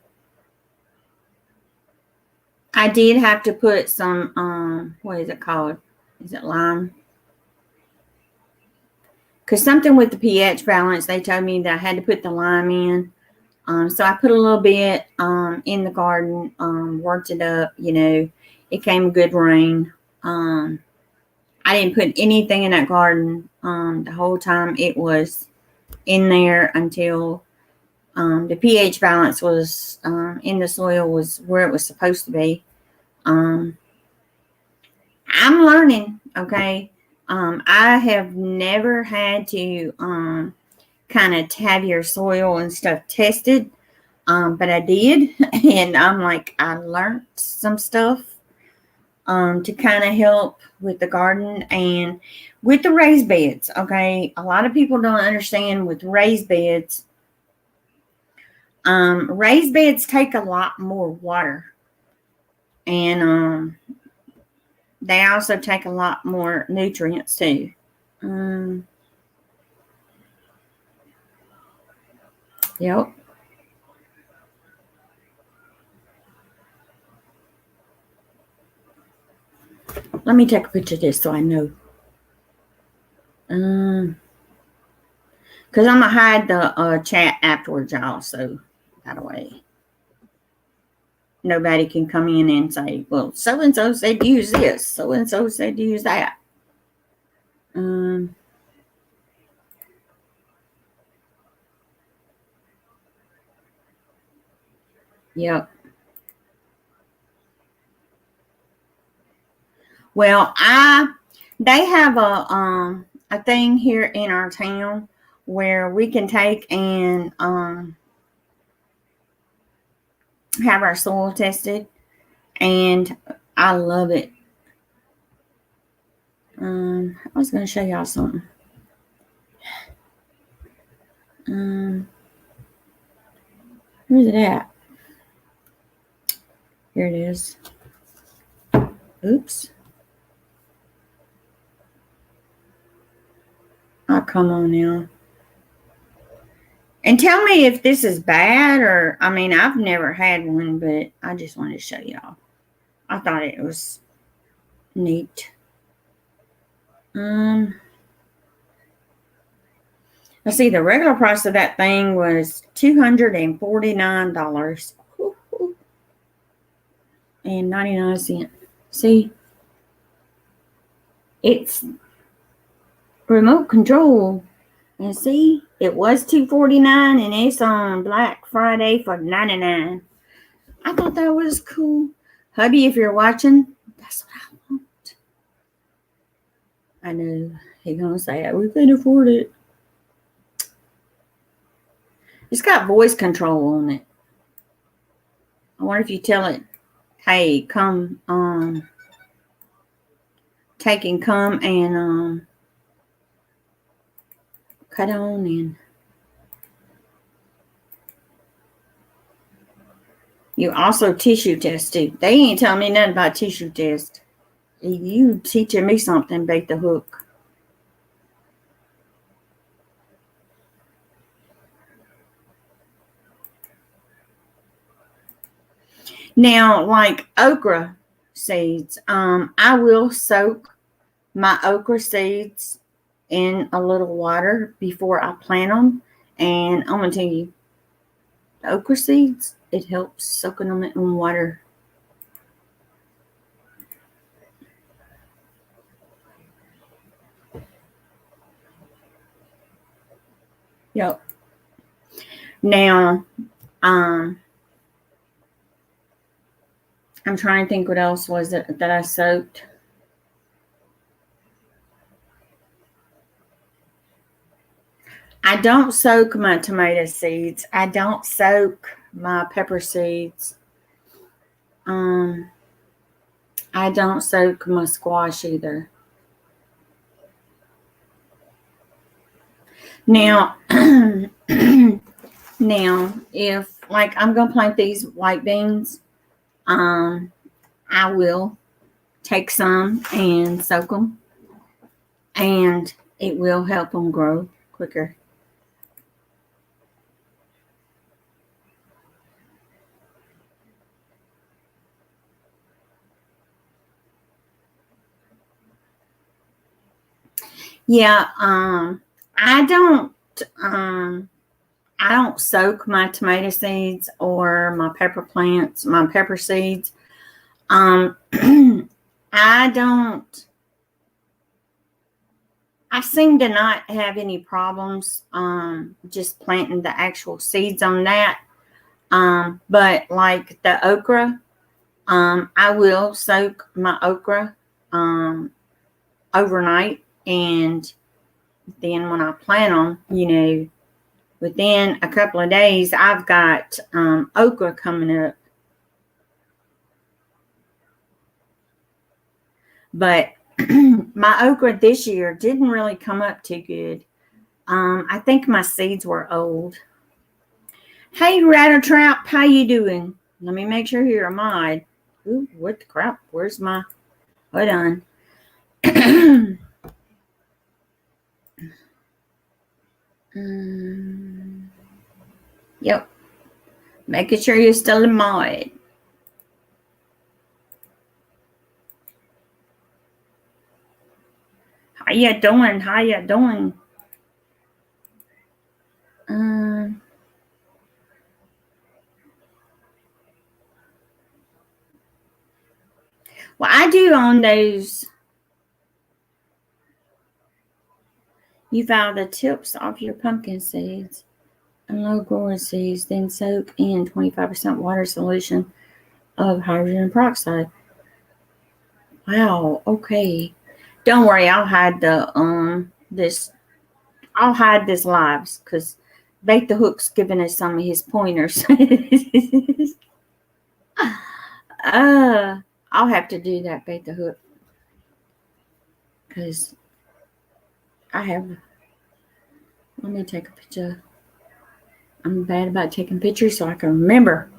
did have to put some, what is it called? Is it lime? Because something with the pH balance, they told me that I had to put the lime in. So I put a little bit in the garden, worked it up, it came good rain. I didn't put anything in that garden the whole time it was in there until the pH balance was in the soil was where it was supposed to be. I'm learning, okay? I have never had to kind of have your soil and stuff tested, but I did, and I'm like, I learned some stuff to kind of help with the garden and with the raised beds, okay? A lot of people don't understand with raised beds. Raised beds take a lot more water, and they also take a lot more nutrients too. Yep. Let me take a picture of this so I know. Because I'm going to hide the chat afterwards, y'all. So, by the way, nobody can come in and say, well, so-and-so said use this. So-and-so said use that. Yep. Well, they have a thing here in our town where we can take and have our soil tested, and I love it. I was going to show y'all something. Where's it at? Here it is. Oops. Oh, come on now. And tell me if this is bad or, I mean, I've never had one, but I just wanted to show y'all. I thought it was neat. Let's see, the regular price of that thing was $249 and 99 cents. See, it's remote control, and see, It was $2.49 and it's on Black Friday for $99. I thought that was cool. Hubby, if you're watching, that's what I want. I know he's gonna say we can afford it. It's got voice control on it. I wonder if you tell it, hey, come, take and come and cut on in. You also tissue test too. They ain't telling me nothing about tissue test. You teaching me something, Bait the Hook. Now, like okra seeds, I will soak my okra seeds in a little water before I plant them. And I'm going to tell you, the okra seeds, it helps soaking them in water. Yep. Now, I'm trying to think what else was it that I soaked. I don't soak my tomato seeds. I don't soak my pepper seeds. I don't soak my squash either. Now, now, if like I'm gonna plant these white beans, I will take some and soak them, and it will help them grow quicker. Yeah, I don't soak my tomato seeds or my pepper plants, my pepper seeds. I seem to not have any problems just planting the actual seeds on that. But like the okra, I will soak my okra overnight, and then when I plant them, within a couple of days, I've got okra coming up. But my okra this year didn't really come up too good. I think my seeds were old. Hey, Rattletrap, how you doing? Let me make sure you're a mod. Ooh, what the crap? Where's my... Hold on. Yep. Making sure you're still a mod. How you doing? How you doing? Well, I do on those. You file the tips off your pumpkin seeds and low growing seeds, then soak in 25% water solution of hydrogen peroxide. Wow. Okay. Don't worry. I'll hide the this. I'll hide this lives because Bait the Hook's giving us some of his pointers. I'll have to do that, Bait the Hook, because I have. Let me take a picture. I'm bad about taking pictures, so I can remember.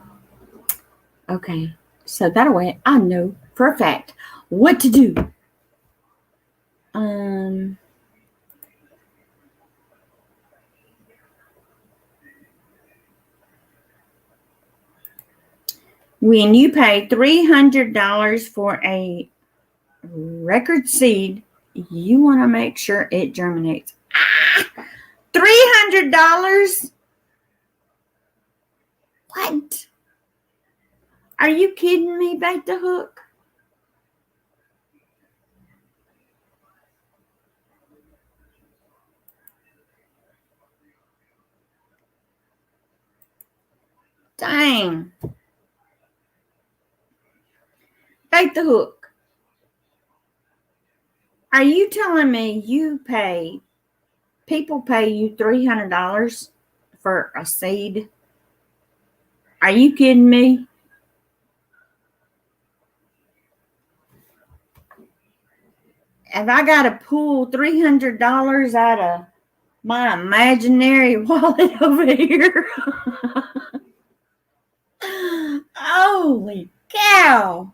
Okay, so that way I know for a fact what to do. When you pay $300 for a record seed, you want to make sure it germinates. $300? What? Are you kidding me, Bait the Hook? Dang. Bait the hook. Are you telling me people pay you $300 for a seed? Are you kidding me? Have I got to pull $300 out of my imaginary wallet over here? Holy cow.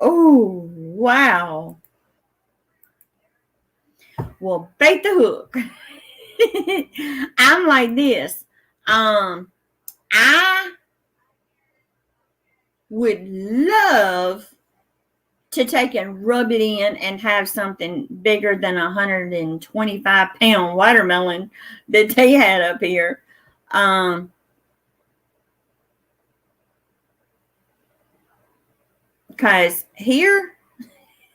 Oh, wow. Well, bait the hook. I'm like this. I would love to take and rub it in and have something bigger than a 125-pound watermelon that they had up here. Because here,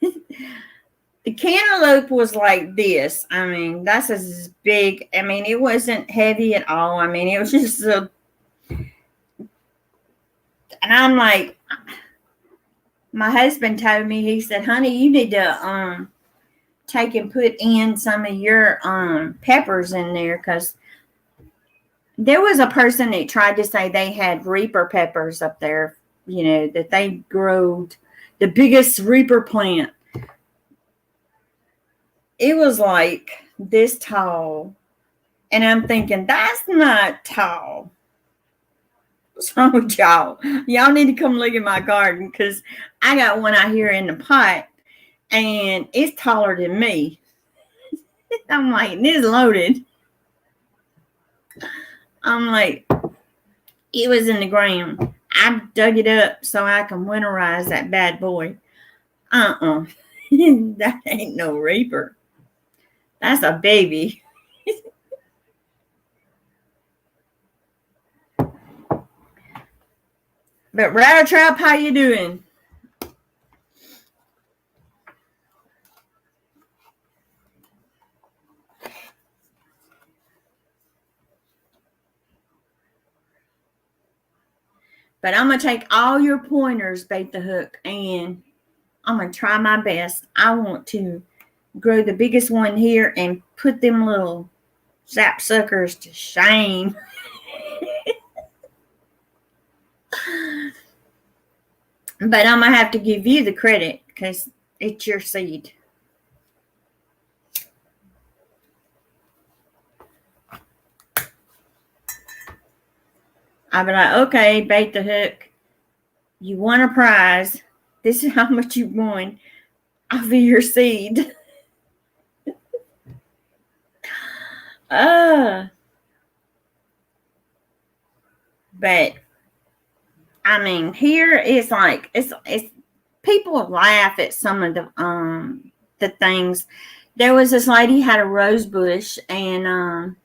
the cantaloupe was like this. I mean, that's as big. I mean, it wasn't heavy at all. I mean, it was just a. And I'm like, my husband told me, he said, honey, you need to take and put in some of your peppers in there, because there was a person that tried to say they had Reaper peppers up there, that they growed the biggest Reaper plant. It was like this tall. And I'm thinking, that's not tall. What's wrong with y'all? Y'all need to come look at my garden, because I got one out here in the pot, and it's taller than me. I'm like, it's loaded. I'm like, it was in the ground. I dug it up so I can winterize that bad boy. That ain't no Reaper. That's a baby. But Rattle Trap, how you doing? But I'm going to take all your pointers, Bait the Hook, and I'm going to try my best. I want to grow the biggest one here and put them little sapsuckers to shame. But I'm going to have to give you the credit, because it's your seed. I'll be like, okay, Bait the Hook, you won a prize. This is how much you won off of your seed. But I mean, here it's like it's people laugh at some of the things. There was this lady had a rose bush, and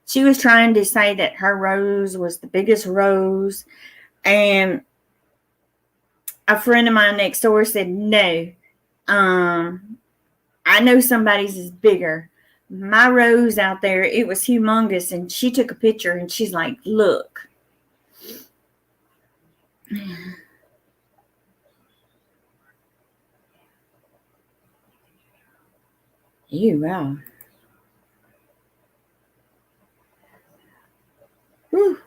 she was trying to say that her rose was the biggest rose, and a friend of mine next door said, no, I know somebody's is bigger. My rose out there, it was humongous, and she took a picture, and she's like, look. Wow. Whew.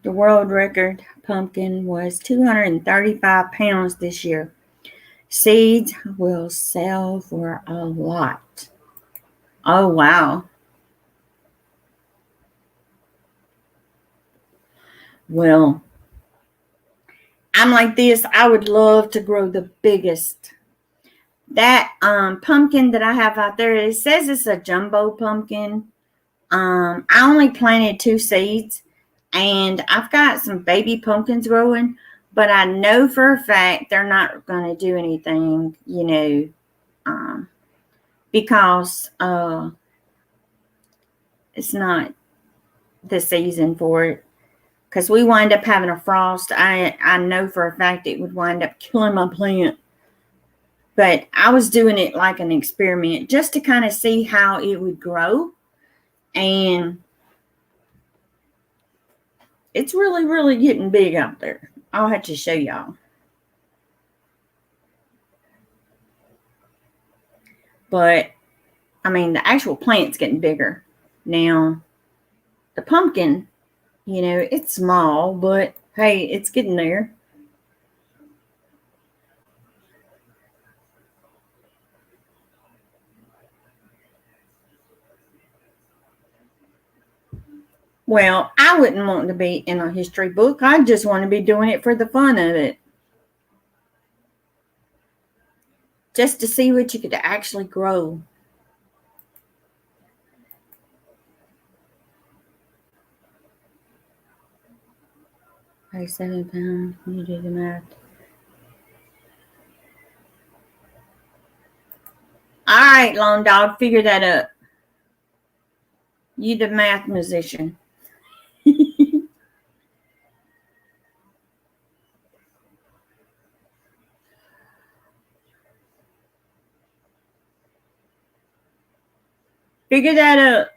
The world record pumpkin was 235 pounds this year. Seeds will sell for a lot. Oh, wow. Well, I'm like this. I would love to grow the biggest. That pumpkin that I have out there, it says it's a jumbo pumpkin. I only planted 2 seeds, and I've got some baby pumpkins growing, but I know for a fact they're not going to do anything, because it's not the season for it. because we wind up having a frost. I know for a fact it would wind up killing my plant. But I was doing it like an experiment just to kind of see how it would grow. And it's really, really getting big out there. I'll have to show y'all. But, I mean, the actual plant's getting bigger. Now, the pumpkin, it's small, but hey, it's getting there. Well, I wouldn't want to be in a history book. I just want to be doing it for the fun of it. Just to see what you could actually grow. Okay, 7 pounds. You do the math. All right, Lone Dog, figure that up. You the math musician. Figure that up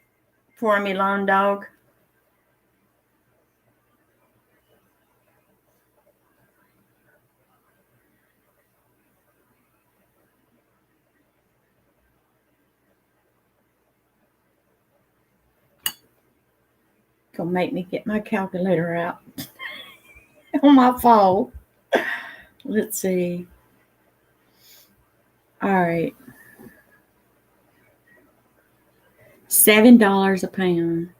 for me, Lone Dog. Gonna make me get my calculator out on my phone. Let's see. All right. $7 a pound.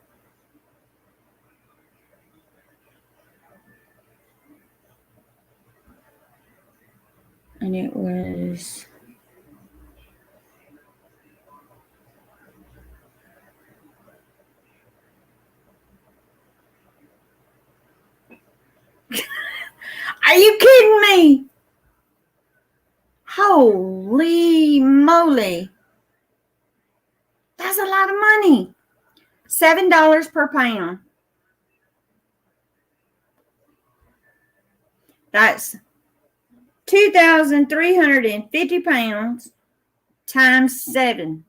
And it was Are you kidding me? Holy moly. That's a lot of money. $7 per pound. That's 2,350 pounds times 7.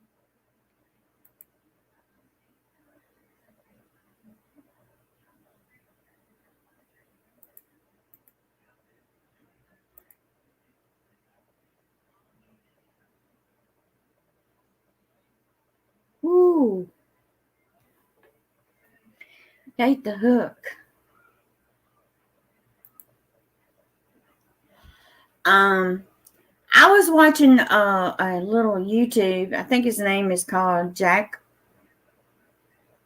Ooh. Ate the hook. I was watching a little YouTube. I think his name is called Jack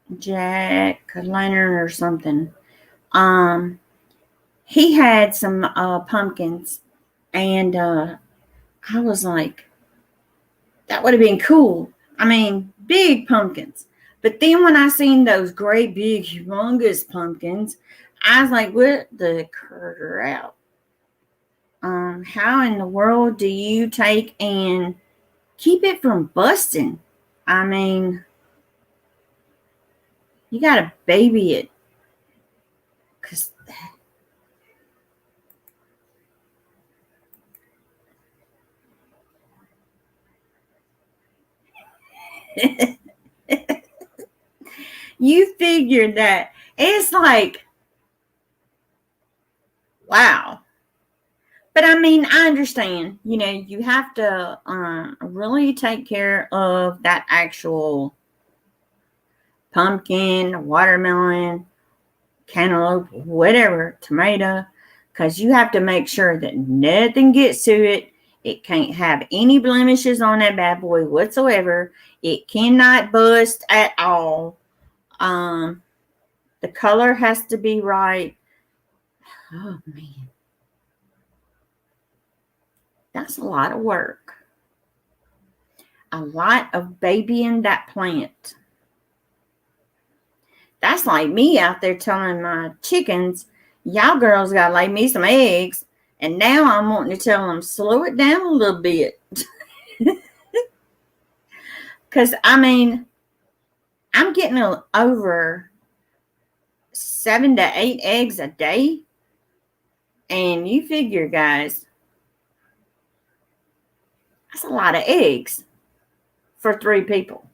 Lantern or something. He had some pumpkins, and I was like, that would have been cool. I mean, big pumpkins. But then when I seen those great big humongous pumpkins, I was like, what the critter out? How in the world do you take and keep it from busting? I mean, you got to baby it. Because you figured that. It's like, wow. But I mean, I understand, you have to really take care of that actual pumpkin, watermelon, cantaloupe, whatever, tomato, because you have to make sure that nothing gets to it. It can't have any blemishes on that bad boy whatsoever. It cannot bust at all. The color has to be right. Oh, man. That's a lot of work. A lot of babying that plant. That's like me out there telling my chickens, y'all girls got to lay me some eggs. And now I'm wanting to tell them, slow it down a little bit. Because, I mean, I'm getting over 7 to 8 eggs a day. And you figure, guys, that's a lot of eggs for 3 people.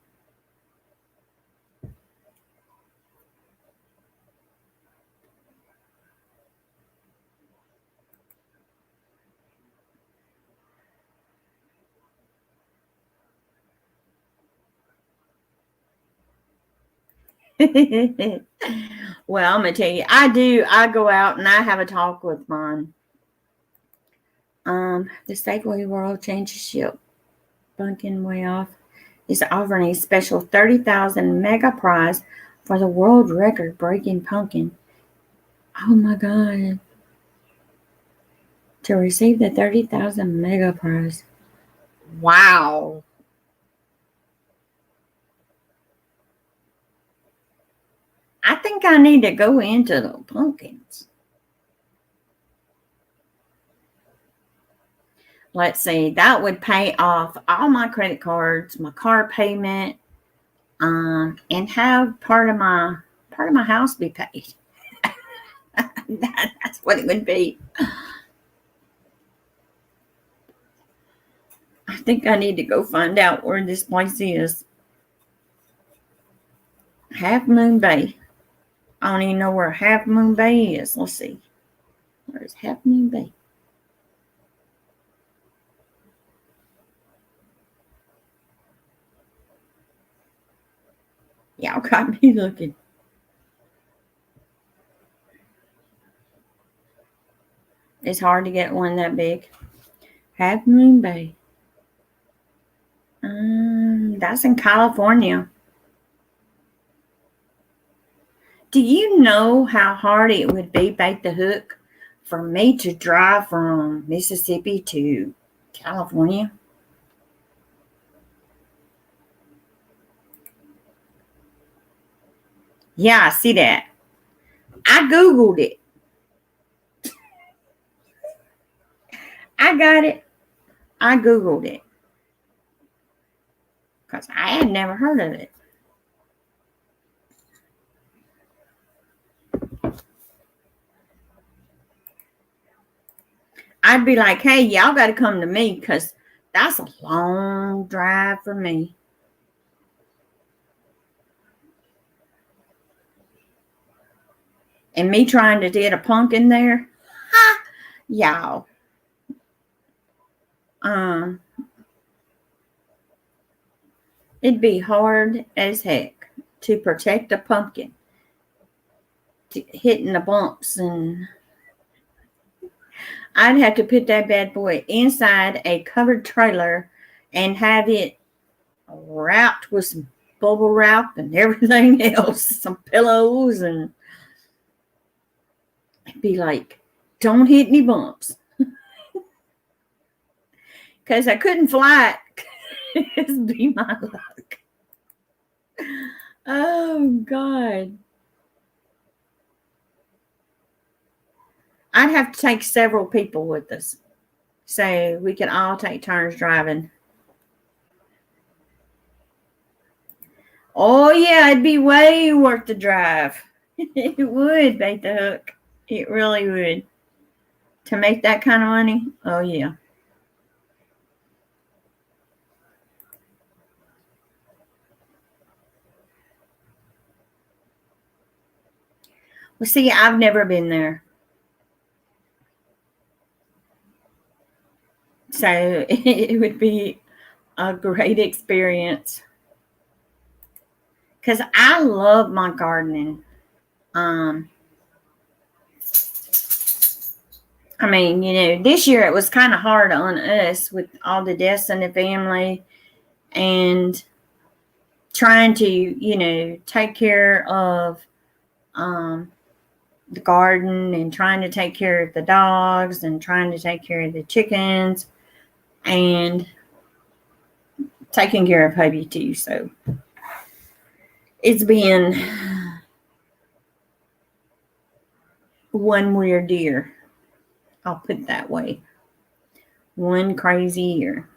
Well, I'm going to tell you, I go out and I have a talk with mine. The Safeway World Championship Pumpkin Way Off is offering a special 30,000 mega prize for the world record breaking pumpkin. Oh my God. To receive the 30,000 mega prize. Wow. I think I need to go into the pumpkins. Let's see, that would pay off all my credit cards, my car payment, and have part of my house be paid. That's what it would be. I think I need to go find out where this place is. Half Moon Bay. I don't even know where Half Moon Bay is. Let's see. Where's Half Moon Bay? Y'all got me looking. It's hard to get one that big. Half Moon Bay. That's in California. Do you know how hard it would be, Bait the Hook, for me to drive from Mississippi to California? Yeah, I see that. I Googled it. I got it. I Googled it. Because I had never heard of it. I'd be like, hey, y'all got to come to me because that's a long drive for me. And me trying to get a pumpkin there, y'all. It'd be hard as heck to protect a pumpkin, hitting the bumps, and I'd have to put that bad boy inside a covered trailer and have it wrapped with some bubble wrap and everything else, some pillows, and be like, don't hit any bumps. Because I couldn't fly it. It'd be my luck. Oh, God. I'd have to take several people with us. So we could all take turns driving. Oh, yeah, it'd be way worth the drive. It would, Bait the Hook. It really would. To make that kind of money, oh, yeah. Well, see, I've never been there. So it would be a great experience. Because I love my gardening. I mean, this year it was kind of hard on us with all the deaths in the family and trying to, take care of the garden and trying to take care of the dogs and trying to take care of the chickens and taking care of Hubby too. So it's been one weird year. I'll put it that way. One crazy year.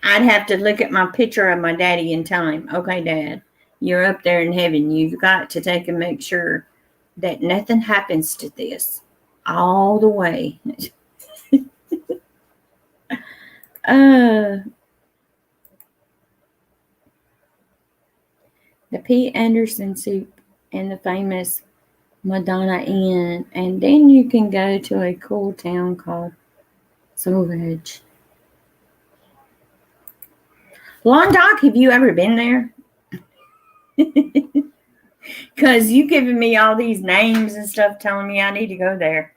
I'd have to look at my picture of my daddy and tell him, okay, Dad, you're up there in heaven. You've got to take and make sure that nothing happens to this all the way. The P. Anderson soup and the famous Madonna Inn, and then you can go to a cool town called Sauvage. Londoc, have you ever been there? Because you giving me all these names and stuff telling me I need to go there.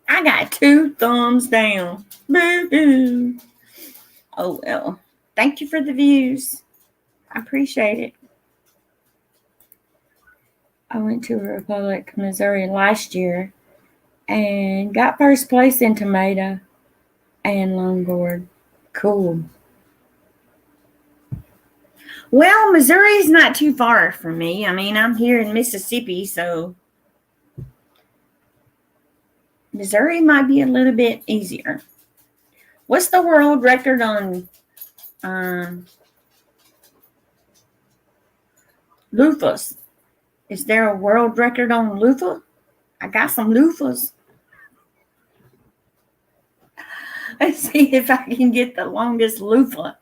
I got 2 thumbs down. Boo-hoo. Oh, well. Thank you for the views. I appreciate it. I went to Republic, Missouri last year and got first place in tomato and longboard. Cool. Well, Missouri's not too far from me. I mean, I'm here in Mississippi, so Missouri might be a little bit easier. What's the world record on loofahs? Is there a world record on loofah? I got some loofahs. Let's see if I can get the longest loofah.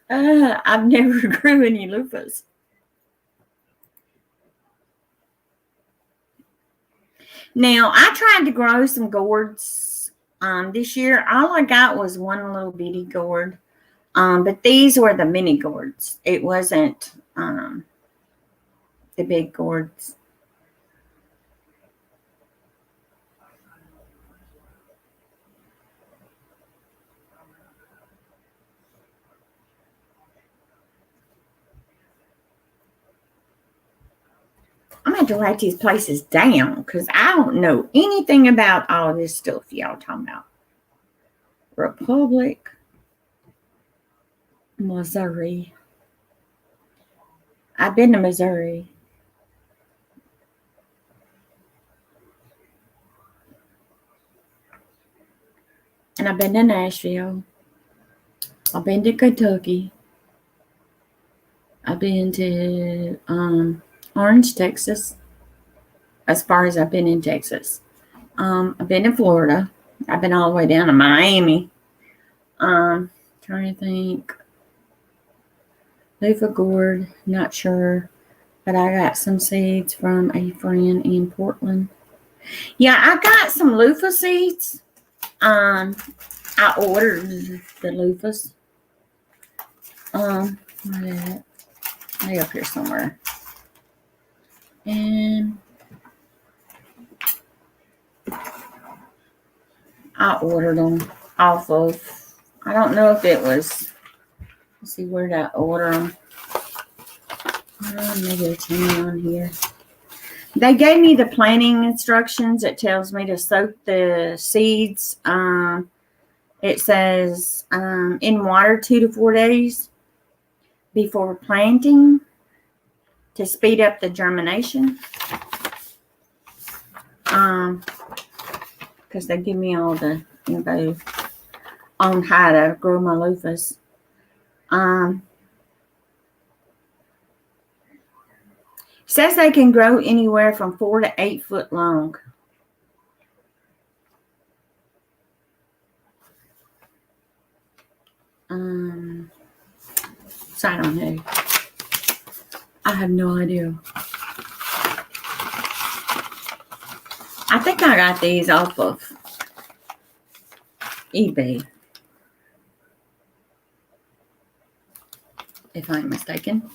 I've never grew any loofahs. Now, I tried to grow some gourds this year. All I got was one little bitty gourd. But these were the mini gourds. It wasn't the big gourds. I'm going to write these places down because I don't know anything about all this stuff y'all talking about. Republic, Missouri. I've been to Missouri. And I've been to Nashville. I've been to Kentucky. I've been to Orange, Texas. As far as I've been in Texas. I've been to Florida. I've been all the way down to Miami. Trying to think. Loofah gourd, not sure. But I got some seeds from a friend in Portland. Yeah, I got some loofah seeds. I ordered the loofahs. They up here somewhere. And I ordered them off of, I don't know if it was, let's see, where did I order them? Maybe it's on here. They gave me the planting instructions. It tells me to soak the seeds. It says in water 2 to 4 days before planting to speed up the germination. Because they give me all the info on how to grow my loofahs. Says they can grow anywhere from 4 to 8 foot long. So I don't know. I have no idea. I think I got these off of eBay, if I'm mistaken.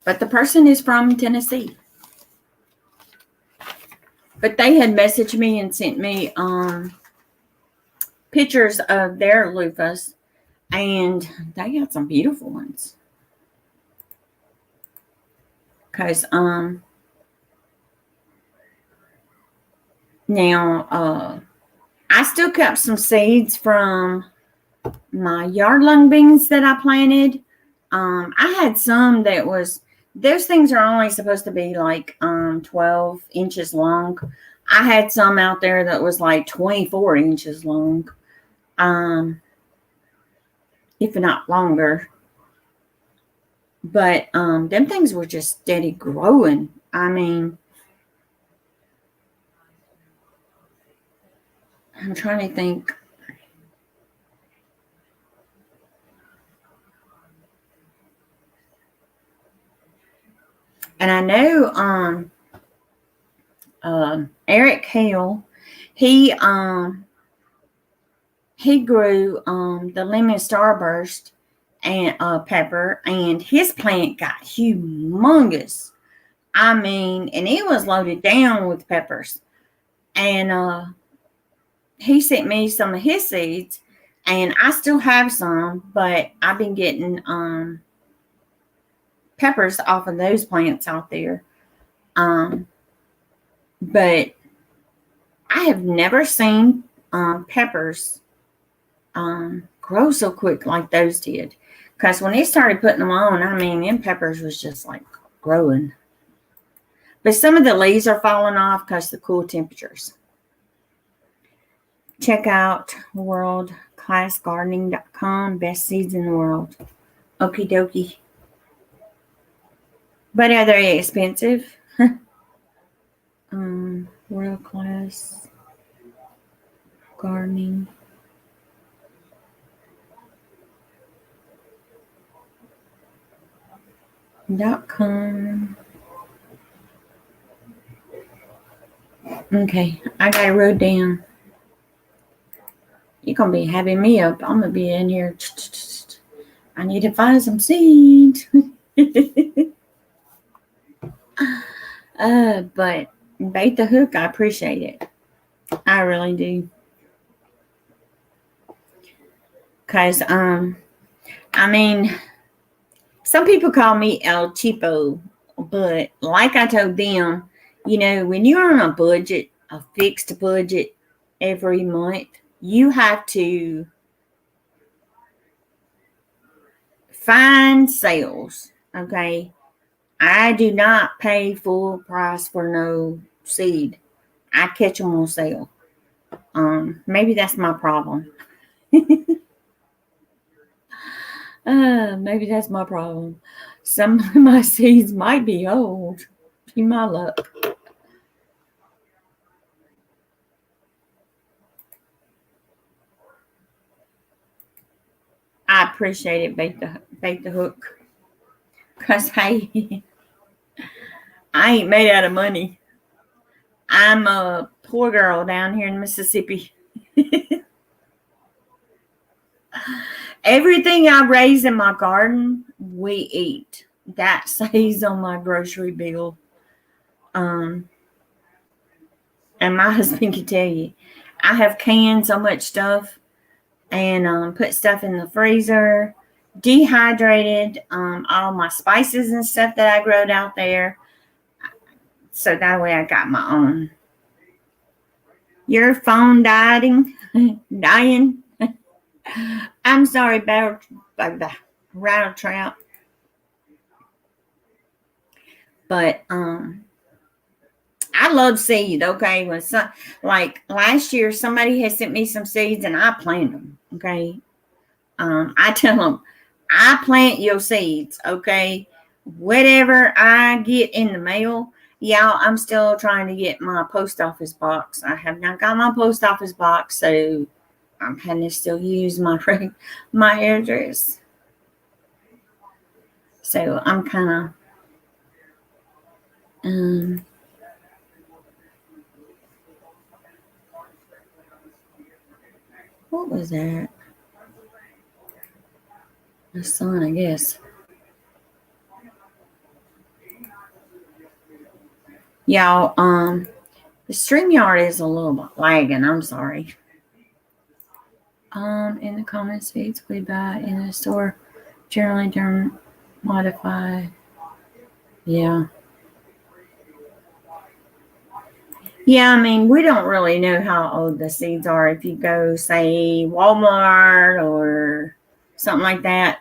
But the person is from Tennessee. But they had messaged me and sent me pictures of their loofahs. And they got some beautiful ones. Because now I still kept some seeds from my yard lung beans that I planted. I had some that was those things are only supposed to be like 12 inches long. I had some out there that was like 24 inches long, if not longer. But them things were just steady growing. I mean, I'm trying to think. And I know Eric Hale, he grew the lemon starburst and pepper, and his plant got humongous. I mean, and it was loaded down with peppers. And he sent me some of his seeds, and I still have some, but I've been getting peppers off of those plants out there. But I have never seen peppers grow so quick like those did. Because when they started putting them on, I mean, them peppers was just like growing. But some of the leaves are falling off because of the cool temperatures. Check out worldclassgardening.com. Best seeds in the world. Okie dokie. But are they expensive? World Class Gardening. .com. Okay, I got it wrote down. You're going to be having me up. I'm going to be in here. I need to find some seeds. But bait the hook, I appreciate it. I really do. Because, I mean, some people call me El Cheapo, but like I told them, you know, when you're on a budget, a fixed budget every month, you have to find sales, okay? I do not pay full price for no seed. I catch them on sale. Maybe that's my problem. Maybe that's my problem. Some of my seeds might be old. Be my luck. I appreciate it, bait the hook. Because, hey, I ain't made out of money. I'm a poor girl down here in Mississippi. Everything I raise in my garden, we eat. That stays on my grocery bill. And my husband can tell you, I have canned so much stuff and put stuff in the freezer, dehydrated all my spices and stuff that I growed out there. So that way I got my own. Your phone dying. I'm sorry, rattle trout. But I love seed, okay? When like last year, somebody had sent me some seeds and I planted them, okay? I tell them, I plant your seeds, okay? Whatever I get in the mail, y'all, I'm still trying to get my post office box. I have not got my post office box, so I'm having to still use my address. So I'm kind of what was that? My son, I guess. Y'all, the StreamYard is a little bit lagging. I'm sorry. In the comments feeds we buy in the store generally don't modify. Yeah. Yeah, I mean, we don't really know how old the seeds are. If you go, say, Walmart or something like that,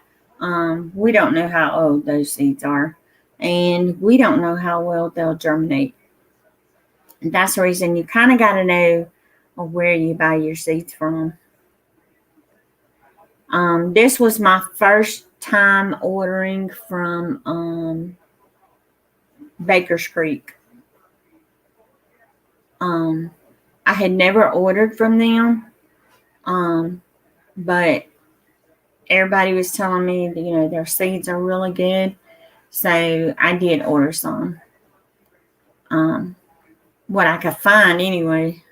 we don't know how old those seeds are. and we don't know how well they'll germinate. And that's the reason you kind of got to know where you buy your seeds from. This was my first time ordering from Baker's Creek. I had never ordered from them, but everybody was telling me that, their seeds are really good. So I did order some. What I could find anyway.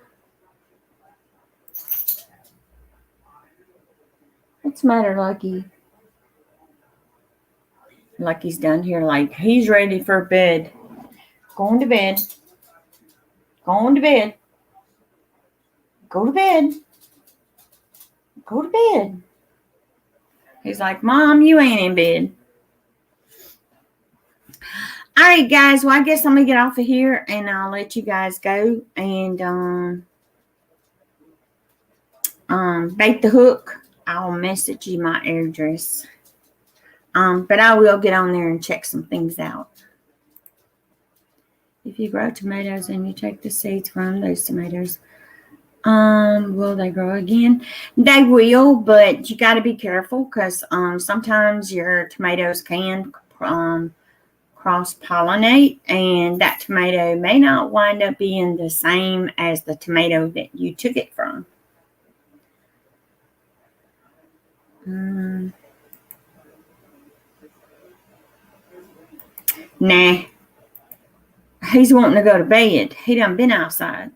What's the matter, Lucky? Lucky's down here like he's ready for bed. Going to bed. Going to bed. Go to bed. Go to bed. He's like, Mom, you ain't in bed. All right, guys. Well, I guess I'm going to get off of here and I'll let you guys go. And bait the hook. I'll message you my address. But I will get on there and check some things out. If you grow tomatoes and you take the seeds from those tomatoes, will they grow again? They will, but you got to be careful because sometimes your tomatoes can cross-pollinate, and that tomato may not wind up being the same as the tomato that you took it from. Nah. He's wanting to go to bed. He done been outside.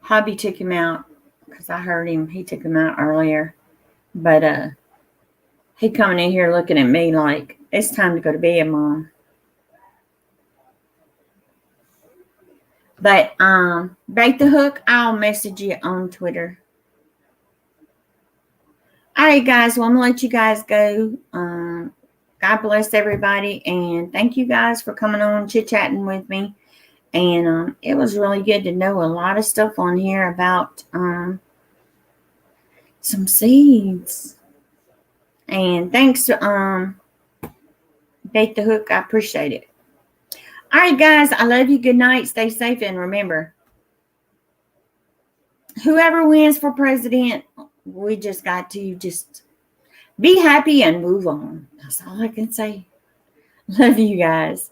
Hubby took him out because I heard him. He took him out earlier. But he coming in here looking at me like, it's time to go to bed, Mom. But bait the hook, I'll message you on Twitter. All right, guys. Well, I'm going to let you guys go. God bless everybody. And thank you guys for coming on chit-chatting with me. And it was really good to know a lot of stuff on here about some seeds. And thanks to Bait the Hook. I appreciate it. All right, guys. I love you. Good night. Stay safe. And remember, whoever wins for president, we just got to just be happy and move on. That's all I can say. Love you guys.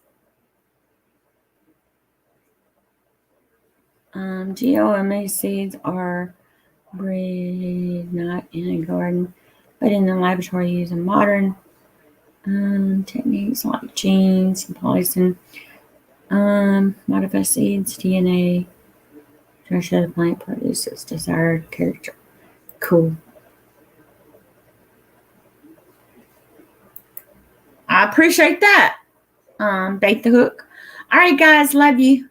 GMO seeds are bred not in a garden, but in the laboratory using modern techniques like genes and poison, modify seeds, DNA, to show the plant produces desired character. Cool. I appreciate that. Bait the hook. All right, guys. Love you.